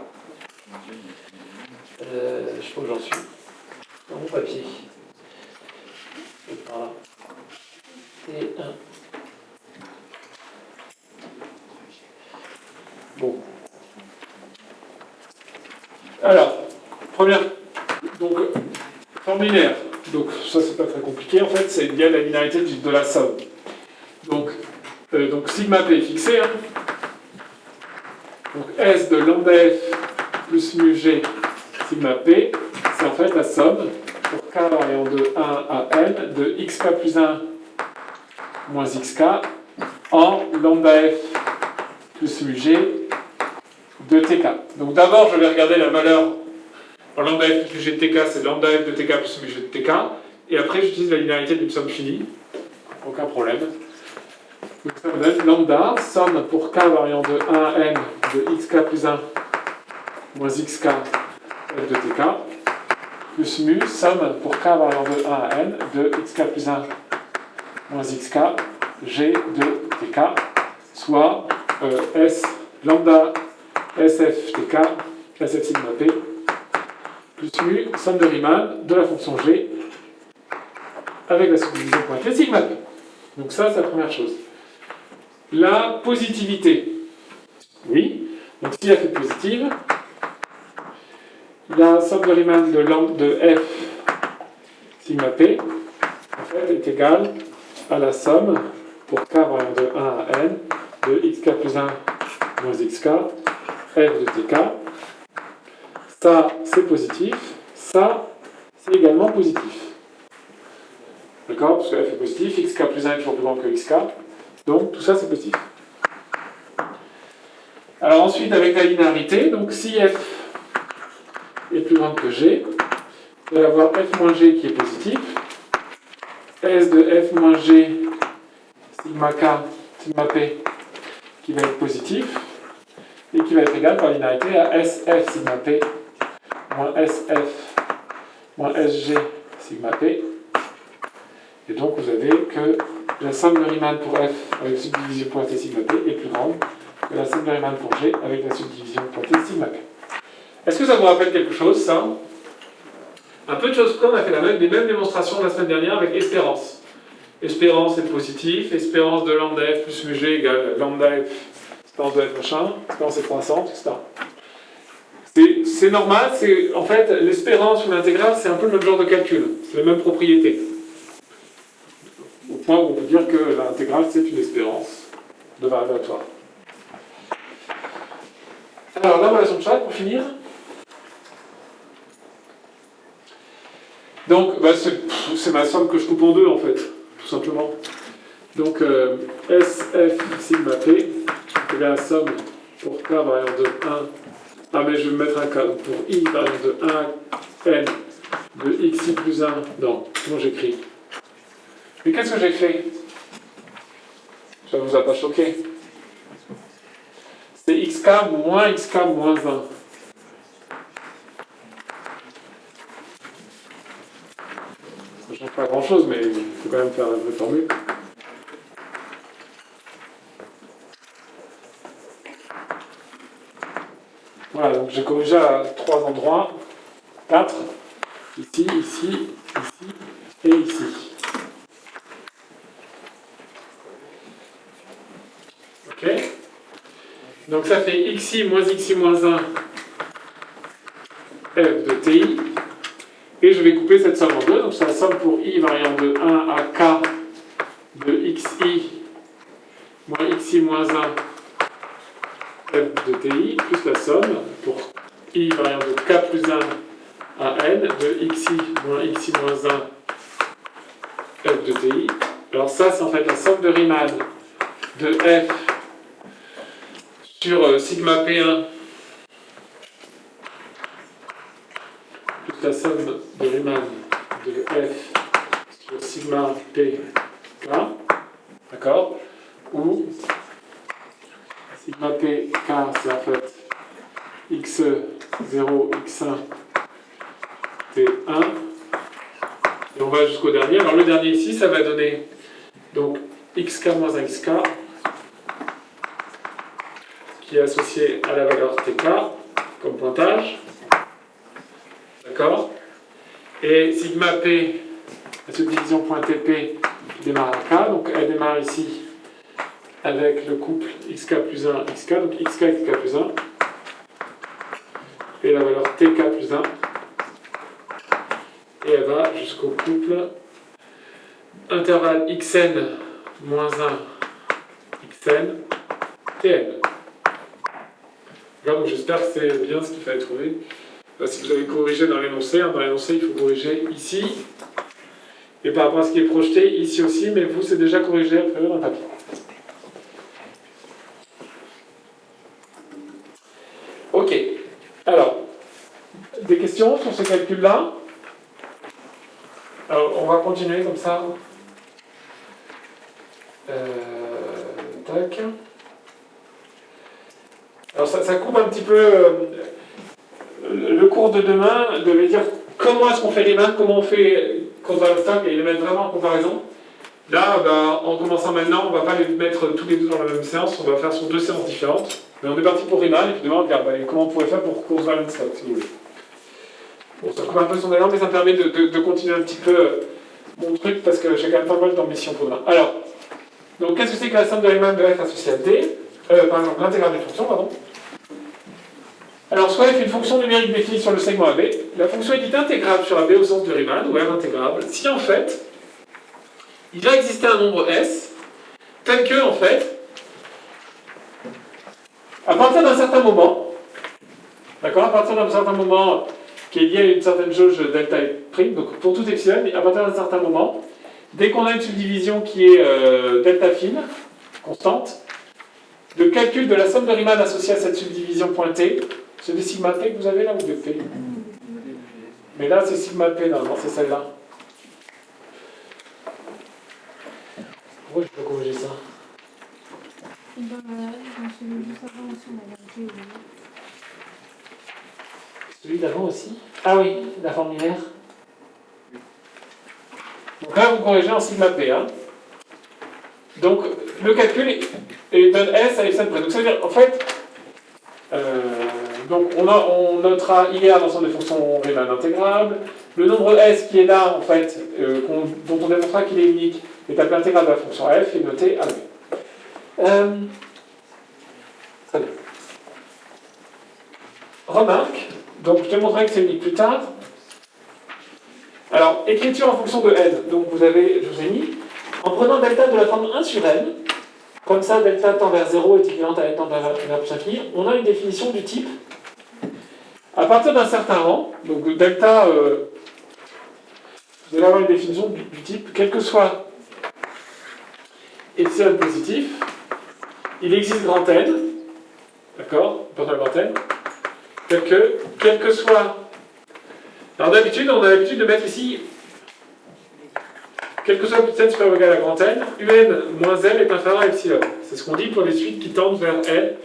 S1: Je sais pas où j'en suis. Dans mon papier. Voilà. T1. Bon. Alors, première, donc, forme linéaire. Donc, ça, c'est pas très compliqué. En fait, c'est lié à la linéarité de la somme. Donc sigma p est fixé. Hein. Donc, S de lambda f plus mu g sigma p, c'est en fait la somme pour k variant de 1 à n de xk plus 1 moins xk en lambda f plus mu g de tk. Donc d'abord, je vais regarder la valeur en lambda f plus mu g de tk, c'est lambda f de tk plus mu g de tk, et après j'utilise la linéarité d'une somme finie, aucun problème. Donc ça me donne lambda, somme pour k variant de 1 à n de xk plus 1 moins xk f de tk, plus mu, somme pour k variant de 1 à n de xk plus 1 moins xk g de tk, soit s lambda SF tk, SF sigma p, plus mu, somme de Riemann de la fonction g avec la subdivision pointée sigma p. Donc ça, c'est la première chose. La positivité. Oui. Donc si f est positive, la somme de Riemann de f sigma p en fait, est égale à la somme pour k variant de 1 à n de xk plus 1 moins xk f de tk. Ça, c'est positif. Ça, c'est également positif. D'accord? Parce que f est positif, xk plus 1 est toujours plus grand que xk. Donc, tout ça, c'est positif. Alors ensuite, avec la linéarité, donc si f est plus grand que g, vous allez avoir f moins g qui est positif, s de f moins g sigma k, sigma p, qui va être positif, et qui va être égal par linéarité à sf sigma p moins sf moins sg sigma p. Et donc vous avez que la somme de Riemann pour f avec la subdivision pointée sigma p est plus grande que la somme de Riemann pour g avec la subdivision pointée sigma p. Est-ce que ça vous rappelle quelque chose, ça? Un peu de choses près, on a fait les mêmes démonstrations la semaine dernière avec espérance. Espérance est positif, espérance de lambda f plus mu g égale lambda f, espérance de f machin, espérance est croissante, etc. C'est normal, en fait, l'espérance ou l'intégrale, c'est un peu le même genre de calcul, c'est les mêmes propriétés. Au point où on peut dire que l'intégrale, c'est une espérance de variable aléatoire. Alors, la relation de Chasles, pour finir. Donc, bah, c'est ma somme que je coupe en deux, en fait, tout simplement. Donc, SF sigma P, c'est la somme pour K variant de 1. Ah, mais je vais mettre un K. Donc, pour I variant de 1 à N de XI plus 1. Non, comment j'écris? Mais qu'est-ce que j'ai fait? Ça ne vous a pas choqué? C'est XK moins 1. Ça ne change pas grand-chose, mais il faut quand même faire la vraie formule. Voilà, donc j'ai corrigé à 3 endroits. 4. Ici, ici, ici et ici. Ok? Donc ça fait xi moins 1 f de ti. Et je vais couper cette somme en deux. Donc c'est la somme pour i variant de 1 à k de xi moins 1 f de ti, plus la somme pour i variant de k plus 1 à n de xi moins 1 f de ti. Alors ça, c'est en fait la somme de Riemann de f sur sigma P1 plus la somme de Riemann de f sur sigma Pk, d'accord? Où sigma Pk, c'est en fait x0, x1, t1. Et on va jusqu'au dernier. Alors le dernier ici, ça va donner donc xk moins 1 xk qui est associé à la valeur tk comme pointage. D'accord? Et sigma p, la subdivision point tp qui démarre à k, donc elle démarre ici avec le couple xk plus 1 xk, donc xk plus 1, et la valeur tk plus 1, et elle va jusqu'au couple intervalle xn moins 1 xn tn. Donc j'espère que c'est bien ce qu'il fallait trouver. Si vous avez corrigé dans l'énoncé, dans l'énoncé il faut corriger ici, et par rapport à ce qui est projeté ici aussi, mais vous c'est déjà corrigé après dans le papier. Ok, alors, des questions sur ce calcul-là? Alors on va continuer comme ça. Tac. Alors ça coupe un petit peu le cours de demain, de dire comment est-ce qu'on fait les mains, comment on fait cause stock et les mettre vraiment en comparaison. Là, en commençant maintenant, on ne va pas les mettre tous les deux dans la même séance, on va faire sur deux séances différentes. Mais on est parti pour Riemann et puis demain on regarde comment on pourrait faire pour course stock si vous voulez. Bon, ça coupe un peu son élan, mais ça me permet de continuer un petit peu mon truc parce que j'ai quand même pas mal d'ambition pour demain. Alors, donc qu'est-ce que c'est que la somme de Riemann de f associée à t? Par exemple, l'intégrale d'une fonction, pardon. Alors, soit f est une fonction numérique définie sur le segment AB. La fonction est dite intégrable sur AB au sens de Riemann, ou R intégrable, si en fait, il va exister un nombre S, tel que, en fait, à partir d'un certain moment, d'accord, à partir d'un certain moment qui est lié à une certaine jauge delta prime, donc pour tout epsilon, à partir d'un certain moment, dès qu'on a une subdivision qui est delta fine, constante, le calcul de la somme de Riemann associée à cette subdivision pointée, c'est des sigma p que vous avez là ou de p? Mais là c'est sigma p, normalement c'est celle-là. Pourquoi je peux corriger ça? Celui d'avant aussi? Ah oui, la formulaire. Donc là vous corrigez en sigma p. Hein. Donc le calcul donne S à epsilon près. Donc ça veut dire en fait. Donc on notera IR l'ensemble des fonctions Riemann intégrables. Le nombre S qui est là, en fait, dont on démontrera qu'il est unique, est appelé intégrable de la fonction F et noté AB. Très bien. Remarque, donc je démontrerai que c'est unique plus tard. Alors, écriture en fonction de n. Donc je vous ai mis, en prenant delta de la forme 1 sur n, comme ça delta tend vers 0 est équivalente à n tend vers plus infini, on a une définition du type à partir d'un certain rang, donc delta, vous allez avoir une définition du type, quel que soit epsilon positif, il existe grand N, d'accord, important grand N, quel que soit. Alors d'habitude, on a l'habitude de mettre ici, quel que soit n supérieur ou égal à grand N, un moins L est inférieur à epsilon. C'est ce qu'on dit pour les suites qui tendent vers L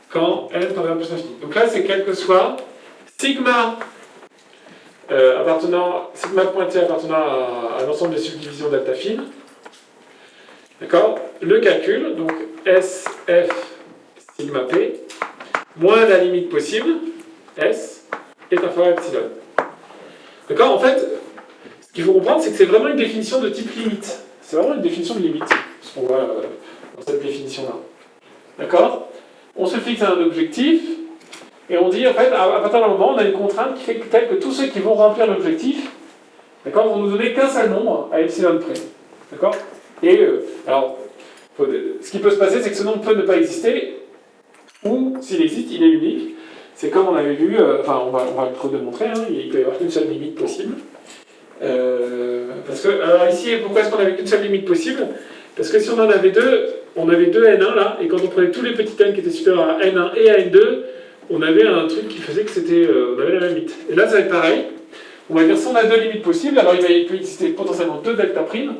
S1: quand n tend vers plus infini. Donc là, c'est quel que soit sigma sigma pointé appartenant à l'ensemble des subdivisions delta fine. D'accord? Le calcul, donc S, F, sigma P, moins la limite possible, S, est inférieur à epsilon. D'accord? En fait, ce qu'il faut comprendre, c'est que c'est vraiment une définition de type limite. C'est vraiment une définition de limite, ce qu'on voit dans cette définition-là. D'accord? On se fixe un objectif, et on dit, en fait, à partir d'un moment, on a une contrainte qui fait telle que tous ceux qui vont remplir l'objectif, d'accord, vont nous donner qu'un seul nombre à epsilon près. D'accord? Et, alors, ce qui peut se passer, c'est que ce nombre peut ne pas exister, ou, s'il existe, il est unique. C'est comme on avait vu, on va le redémontrer, hein, il peut y avoir qu'une seule limite possible. Parce que, alors ici, pourquoi est-ce qu'on n'avait qu'une seule limite possible? Parce que si on en avait deux, on avait deux N1 là, et quand on prenait tous les petits N qui étaient supérieurs à N1 et à N2, on avait un truc qui faisait que c'était, on avait la même limite. Et là, ça va être pareil. On va dire si on a deux limites possibles, alors il peut exister potentiellement deux delta prime.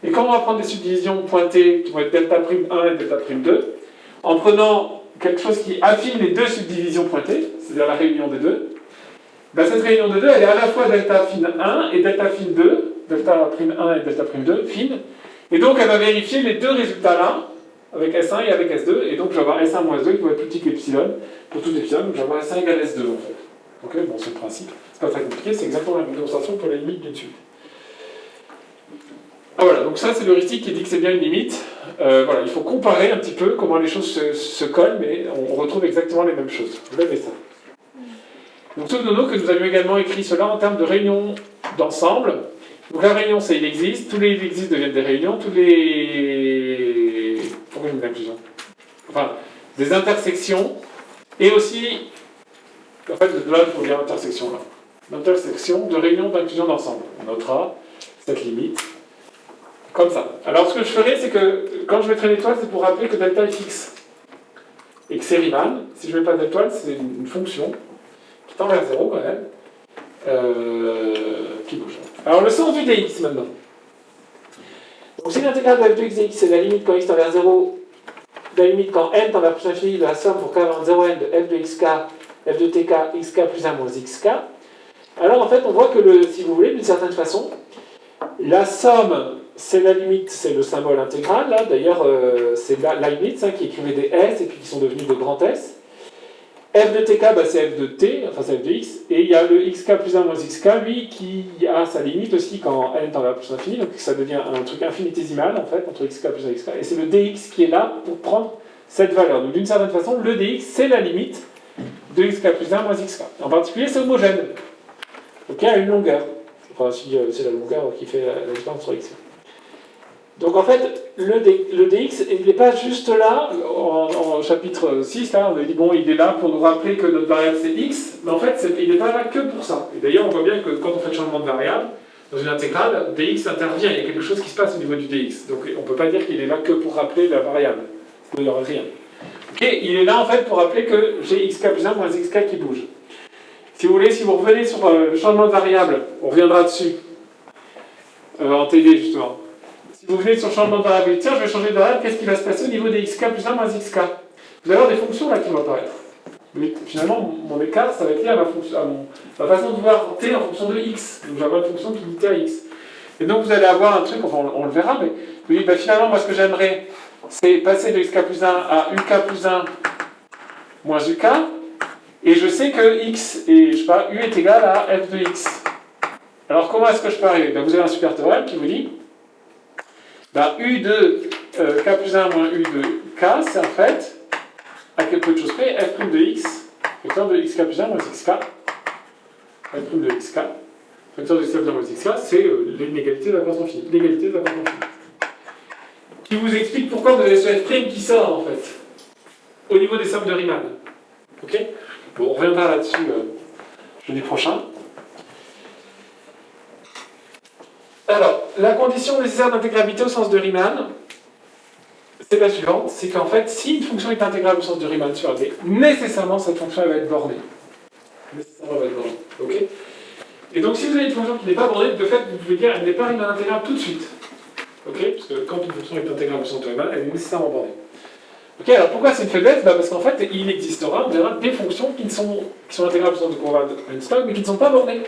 S1: Et quand on va prendre des subdivisions pointées qui vont être delta prime 1 et delta prime 2, en prenant quelque chose qui affine les deux subdivisions pointées, c'est-à-dire la réunion des deux, ben cette réunion de deux, elle est à la fois delta fine 1 et delta fine 2, delta prime 1 et delta prime 2, fine, et donc elle va vérifier les deux résultats là, avec S1 et avec S2, et donc je vais avoir S1 moins S2 qui va être plus petit qu'epsilon, pour tout epsilon, donc je vais avoir S1 égale S2 en fait. Ok, bon c'est le principe, c'est pas très compliqué, c'est exactement la même démonstration pour la limite d'une suite. Ah voilà, donc ça c'est l'heuristique qui dit que c'est bien une limite. Voilà, il faut comparer un petit peu comment les choses se collent, mais on retrouve exactement les mêmes choses. Vous avez ça. Donc souvenons-nous que nous avions également écrit cela en termes de réunion d'ensemble. Donc la réunion c'est il existe, tous les il existe deviennent des réunions, tous les... Pourquoi une inclusion? Enfin, des intersections, et aussi, en fait là il faut dire intersection là. L'intersection de réunions d'inclusion d'ensemble. On notera cette limite. Comme ça. Alors ce que je ferai, c'est que quand je mettrai l'étoile, c'est pour rappeler que delta est fixe. Et que c'est Riemann. Si je ne mets pas d'étoile, c'est une fonction qui tend vers 0 quand même. Qui bouge. Alors le sens du dx maintenant. Donc si l'intégrale de f de x dx c'est la limite quand x tend vers 0, la limite quand n tend vers plus infini de la somme pour k allant de 0n de f de xk, f de tk, xk plus 1 moins xk. Alors en fait, on voit que, si vous voulez, d'une certaine façon, la somme, c'est la limite, c'est le symbole intégral, là, d'ailleurs, c'est Leibniz qui écrivait des S et puis qui sont devenus de grands S. F de tk, bah, c'est f de t, enfin c'est f de x, et il y a le xk plus 1 moins xk, lui, qui a sa limite aussi quand n tend vers plus infini, donc ça devient un truc infinitésimal, en fait, entre xk plus 1 xk, et c'est le dx qui est là pour prendre cette valeur. Donc d'une certaine façon, le dx, c'est la limite de xk plus 1 moins xk. En particulier, c'est homogène. Ok, à une longueur. Enfin, si c'est la longueur qui fait la différence entre x. Donc en fait, le dx, il n'est pas juste là, en chapitre 6, là, on a dit, bon, il est là pour nous rappeler que notre variable c'est x, mais en fait, il n'est pas là que pour ça. Et d'ailleurs, on voit bien que quand on fait le changement de variable, dans une intégrale, dx intervient, il y a quelque chose qui se passe au niveau du dx. Donc on ne peut pas dire qu'il est là que pour rappeler la variable. Il n'y aurait rien. Okay, il est là en fait pour rappeler que j'ai xk plus 1 moins xk qui bouge. Si vous voulez, si vous revenez sur le changement de variable, on reviendra dessus, en TD justement. Si vous venez sur le changement de variable, tiens, je vais changer de variable, qu'est-ce qui va se passer au niveau des xk plus 1 moins xk? Vous allez avoir des fonctions là qui vont apparaître. Mais finalement, mon écart, ça va être lié à ma façon de voir t en fonction de x. Donc je vais avoir une fonction qui dit t à x. Et donc vous allez avoir un truc, enfin on le verra, mais vous dites, bah, finalement, moi ce que j'aimerais, c'est passer de xk plus 1 à uk plus 1 moins uk, et je sais que x, et je sais pas, u est égal à f de x. Alors comment est-ce que je peux arriver? Ben, vous avez un super théorème qui vous dit, ben, u de k plus 1 moins u de k, c'est en fait, à quelque chose près, f' de x, facteur de xk plus 1 moins xk, f' de xk, facteur de xk plus 1 moins xk, c'est l'inégalité de la constante finie, l'égalité de la constante finie. Qui vous explique pourquoi vous avez ce f' qui sort, en fait, au niveau des sommes de Riemann. Ok? Bon, on reviendra là-dessus jeudi prochain. Alors, la condition nécessaire d'intégrabilité au sens de Riemann, c'est la suivante, c'est qu'en fait, si une fonction est intégrable au sens de Riemann sur D, nécessairement cette fonction elle va être bornée. Nécessairement elle va être bornée. Ok? Et donc, si vous avez une fonction qui n'est pas bornée, de fait, vous pouvez dire qu'elle n'est pas Riemann intégrable tout de suite. Ok? Parce que quand une fonction est intégrable au sens de Riemann, elle est nécessairement bornée. Ok, alors pourquoi c'est une faiblesse? Parce qu'en fait, il existera, on verra, des fonctions qui sont intégrables au sens de Courant-Einstein, mais qui ne sont pas bornées.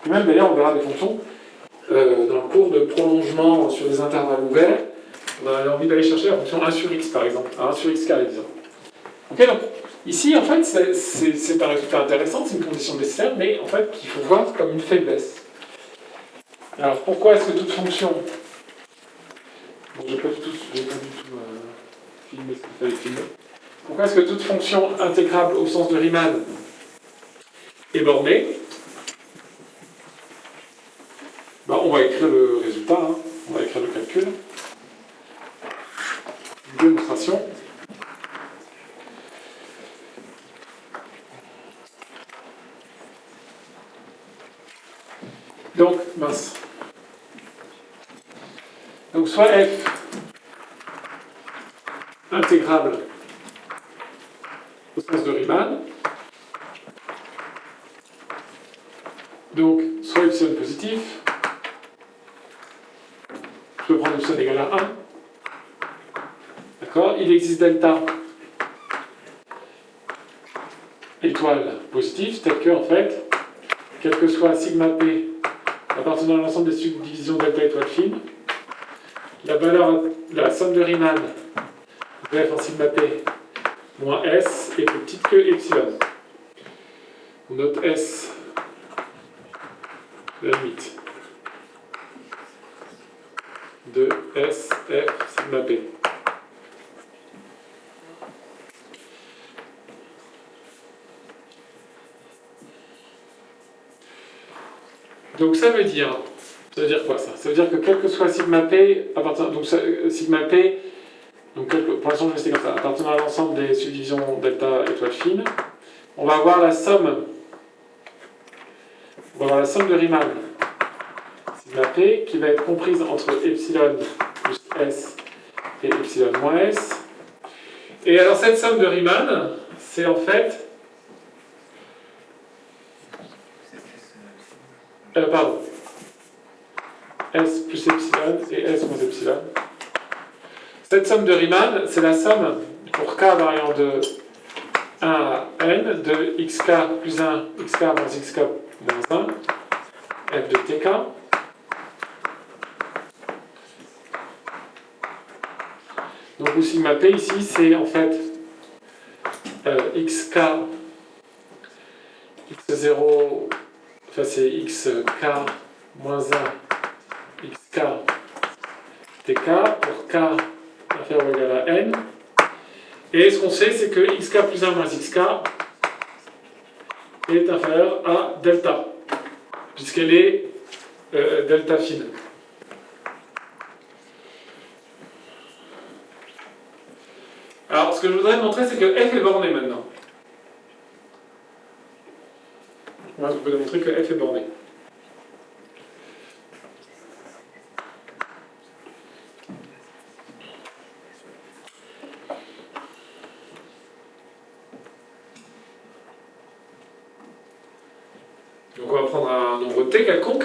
S1: Et même d'ailleurs, on verra des fonctions dans le cours de prolongement sur des intervalles ouverts. On a envie d'aller chercher la fonction 1 sur x, par exemple, à 1 sur x carré, disons. Ok, donc ici, en fait, c'est un résultat intéressant, c'est une condition nécessaire, mais en fait, qu'il faut voir comme une faiblesse. Alors, pourquoi est-ce que toute fonction... Bon, je n'ai pas du tout filmer ce qu'il fallait filmer. Pourquoi est-ce que toute fonction intégrable au sens de Riemann est bornée? Ben, on va écrire le résultat, hein. On va écrire le calcul. Une démonstration. Donc, mince. Donc, soit f intégrable au sens de Riemann. Donc, soit epsilon positif. Je peux prendre epsilon égal à 1. D'accord? Il existe delta étoile positive, tel que, en fait, quel que soit sigma p appartenant à l'ensemble des subdivisions delta étoile fine, la somme de Riemann de f en sigma p moins s est plus petite que epsilon. On note s, la limite de s, f, sigma p. Donc ça veut dire quoi ça? Ça veut dire que quel que soit sigma p, sigma p, donc pour l'instant je vais rester comme ça, appartenant à l'ensemble des subdivisions delta étoile fine, on va avoir la somme de Riemann sigma p qui va être comprise entre epsilon plus s et epsilon moins s. Et alors cette somme de Riemann, c'est en fait S plus epsilon et S moins epsilon. Cette somme de Riemann, c'est la somme pour k variant de 1 à n de xk plus 1, xk moins xk moins 1, f de tk. Donc où sigma p ici, c'est en fait xk, x0, enfin c'est xk moins 1, xk tk pour k inférieur ou égal à n. Et ce qu'on sait, c'est que xk plus 1 moins xk est inférieure à delta, puisqu'elle est delta fine. Alors, ce que je voudrais montrer, c'est que f est borné maintenant. Voilà, je peux démontrer que f est borné. Donc on va prendre un nombre t quelconque.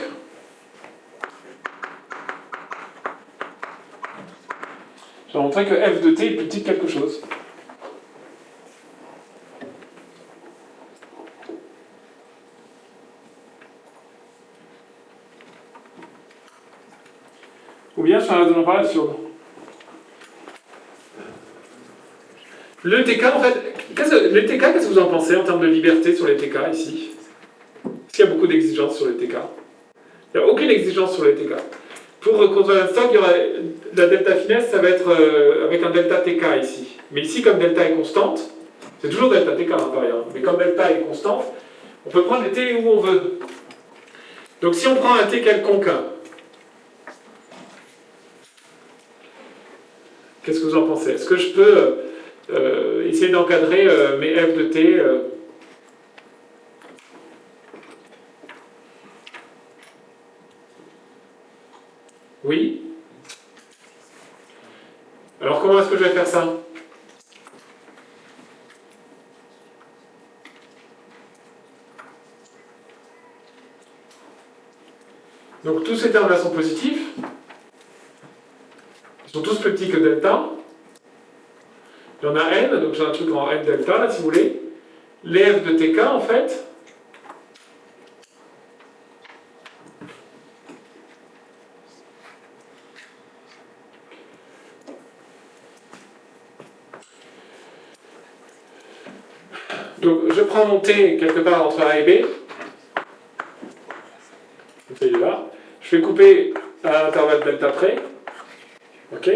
S1: Je vais montrer que f de t est plus petit que quelque chose. Ou bien je fais un raisonnement par l'absurde. Le TK, en fait, les TK, qu'est-ce que vous en pensez en termes de liberté sur les TK ici? Est-ce qu'il y a beaucoup d'exigences sur les TK? Il n'y a aucune exigence sur les TK. Pour contrôler un stock, il y aura la delta finesse, ça va être avec un delta TK ici. Mais ici, comme delta est constante, c'est toujours delta TK hein, par ailleurs, mais comme delta est constante, on peut prendre les T où on veut. Donc si on prend un T quelconque, qu'est-ce que vous en pensez? Est-ce que je peux essayer d'encadrer mes f de t Oui. Alors comment est-ce que je vais faire ça? Donc tous ces termes-là sont positifs. Ils sont tous plus petits que delta. Il y en a n, donc j'ai un truc en n delta, là, si vous voulez. Les f de tk, en fait, donc je prends mon t quelque part entre A et B. Donc il est là. Je vais couper à l'intervalle delta près. Ok?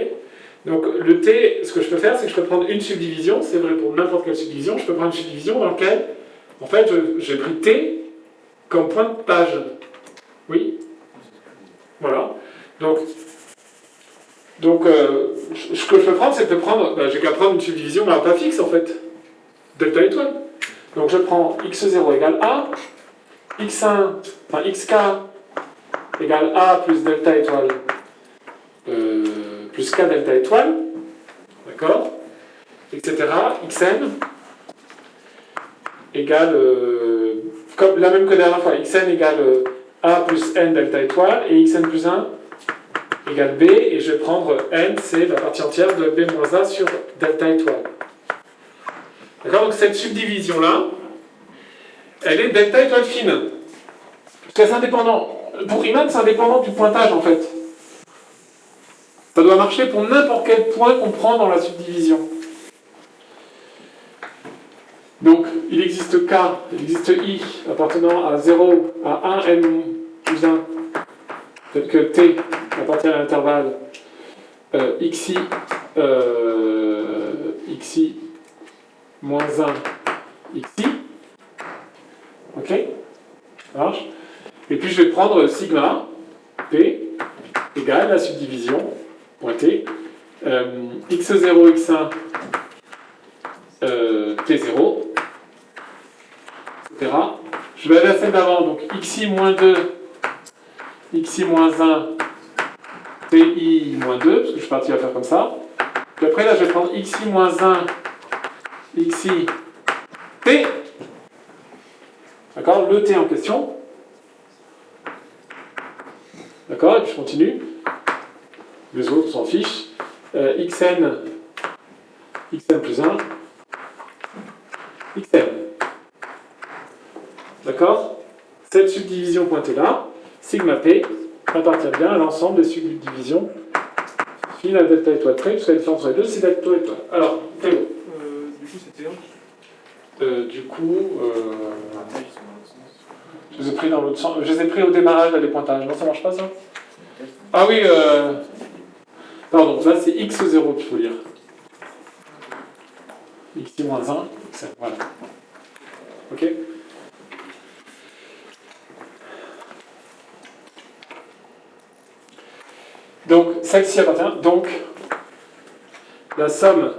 S1: Donc le t, ce que je peux faire, c'est que je peux prendre une subdivision, c'est vrai pour n'importe quelle subdivision, je peux prendre une subdivision dans laquelle, en fait, j'ai pris t comme point de page. Oui? Voilà. Donc ce que je peux prendre, c'est de prendre, j'ai qu'à prendre une subdivision à pas fixe, en fait. Delta étoile. Donc je prends x0 égale a, x1, enfin xk égale a plus delta étoile plus k delta étoile, d'accord, etc. xn égale, comme la même que la dernière fois, xn égale a plus n delta étoile et xn plus 1 égale b, et je vais prendre n, c'est la partie entière de b moins a sur delta étoile. D'accord, donc cette subdivision-là, elle est delta étoile fine. Parce que c'est indépendant. Pour Riemann, c'est indépendant du pointage en fait. Ça doit marcher pour n'importe quel point qu'on prend dans la subdivision. Donc, il existe K, il existe I appartenant à 0, à 1, n plus 1, tel que T appartient à l'intervalle xi, xi moins 1, xi. Ok? Ça marche? Et puis je vais prendre sigma p égale la subdivision pointée x0, x1, t0, etc. Je vais aller à celle d'avant, donc xi moins 2, xi moins 1, ti moins 2, parce que je suis parti à faire comme ça. Puis après là je vais prendre xi moins 1, xi, t. D'accord? Le t en question. D'accord? Et puis je continue. Les autres s'en fichent. Xn plus 1, xn. D'accord? Cette subdivision pointée là, sigma p, appartient bien à l'ensemble des subdivisions fines à delta étoile près, parce que la différence entre les deux, c'est delta étoile. Alors, Théo.
S2: Du coup, c'était
S1: Je les ai pris dans l'autre sens. Je les ai pris au démarrage, là, les pointages. Non, ça marche pas, ça? Ah oui, pardon, là, c'est x0 qu'il faut lire. x moins 1, voilà. Ok? Donc, celle-ci appartient. Donc, la somme,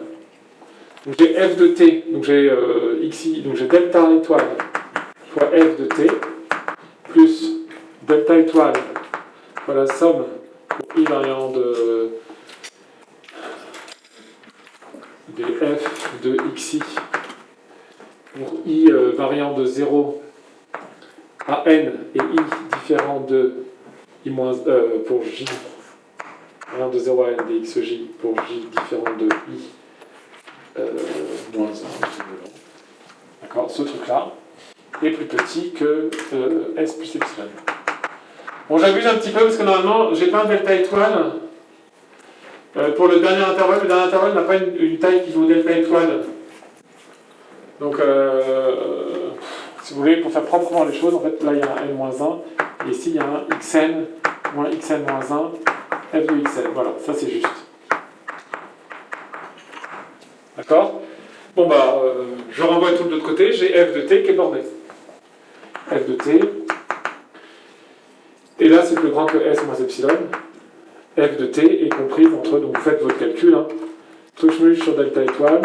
S1: donc j'ai f de t, donc j'ai xi, donc j'ai delta étoile fois f de t, plus delta étoile fois la somme pour i variant de f de xi pour i variant de 0 à n et i différent de i moins, pour j variant de 0 à n de xj pour j différent de i moins 1. D'accord, ce truc-là est plus petit que s plus epsilon. Bon, j'abuse un petit peu parce que normalement, j'ai pas un delta étoile. Pour le dernier intervalle n'a pas une taille qui vaut delta étoile. Donc, si vous voulez, pour faire proprement les choses, en fait, là, il y a un n-1, et ici, il y a un xn moins xn-1, f de xn. Voilà, ça, c'est juste. D'accord? Bon, bah, je renvoie tout de l'autre côté, j'ai f de t qui est borné. F de t. Et là, c'est plus grand que s moins epsilon. F de t est comprise entre, donc vous faites votre calcul, hein, truc sur delta étoile,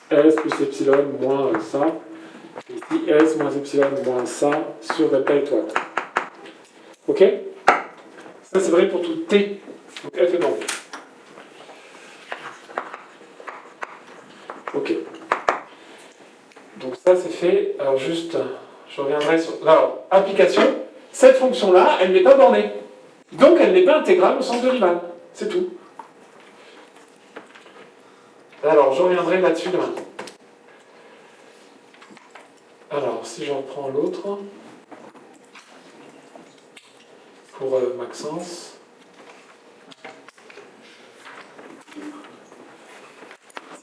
S1: s plus epsilon moins ça, et ici s moins epsilon moins ça sur delta étoile. Ok? Ça c'est vrai pour tout t, donc f est bon. Ok. Donc ça c'est fait, alors juste, je reviendrai sur... Alors, application, cette fonction-là, elle n'est pas bornée. Donc elle n'est pas intégrale au sens de Riemann. C'est tout. Alors, je reviendrai là-dessus demain. Alors, si je reprends l'autre, pour Maxence.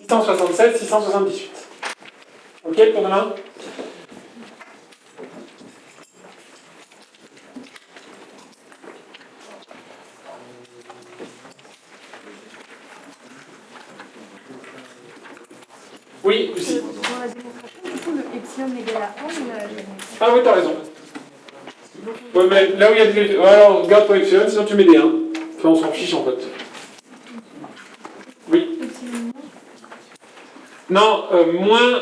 S1: 676, 678. Ok pour demain? Oui, Lucie.
S4: Dans la démonstration, du coup, le epsilon égal à 1,
S1: Ah oui, t'as raison. Ouais, mais là où il y a des... Ouais, alors, garde pour epsilon, sinon tu mets des 1. Enfin, on s'en fiche en fait. Oui. Non, moins...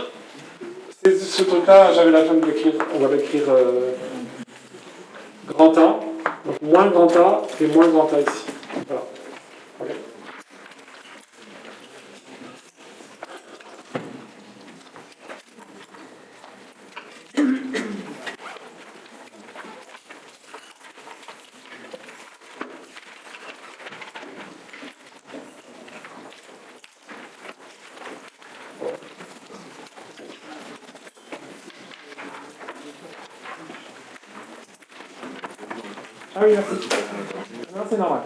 S1: C'est ce truc-là, j'avais la flemme de l'écrire. On va l'écrire grand A. Donc moins grand A et moins grand A ici. Voilà. Ok. Ah oui, merci. Non, c'est normal.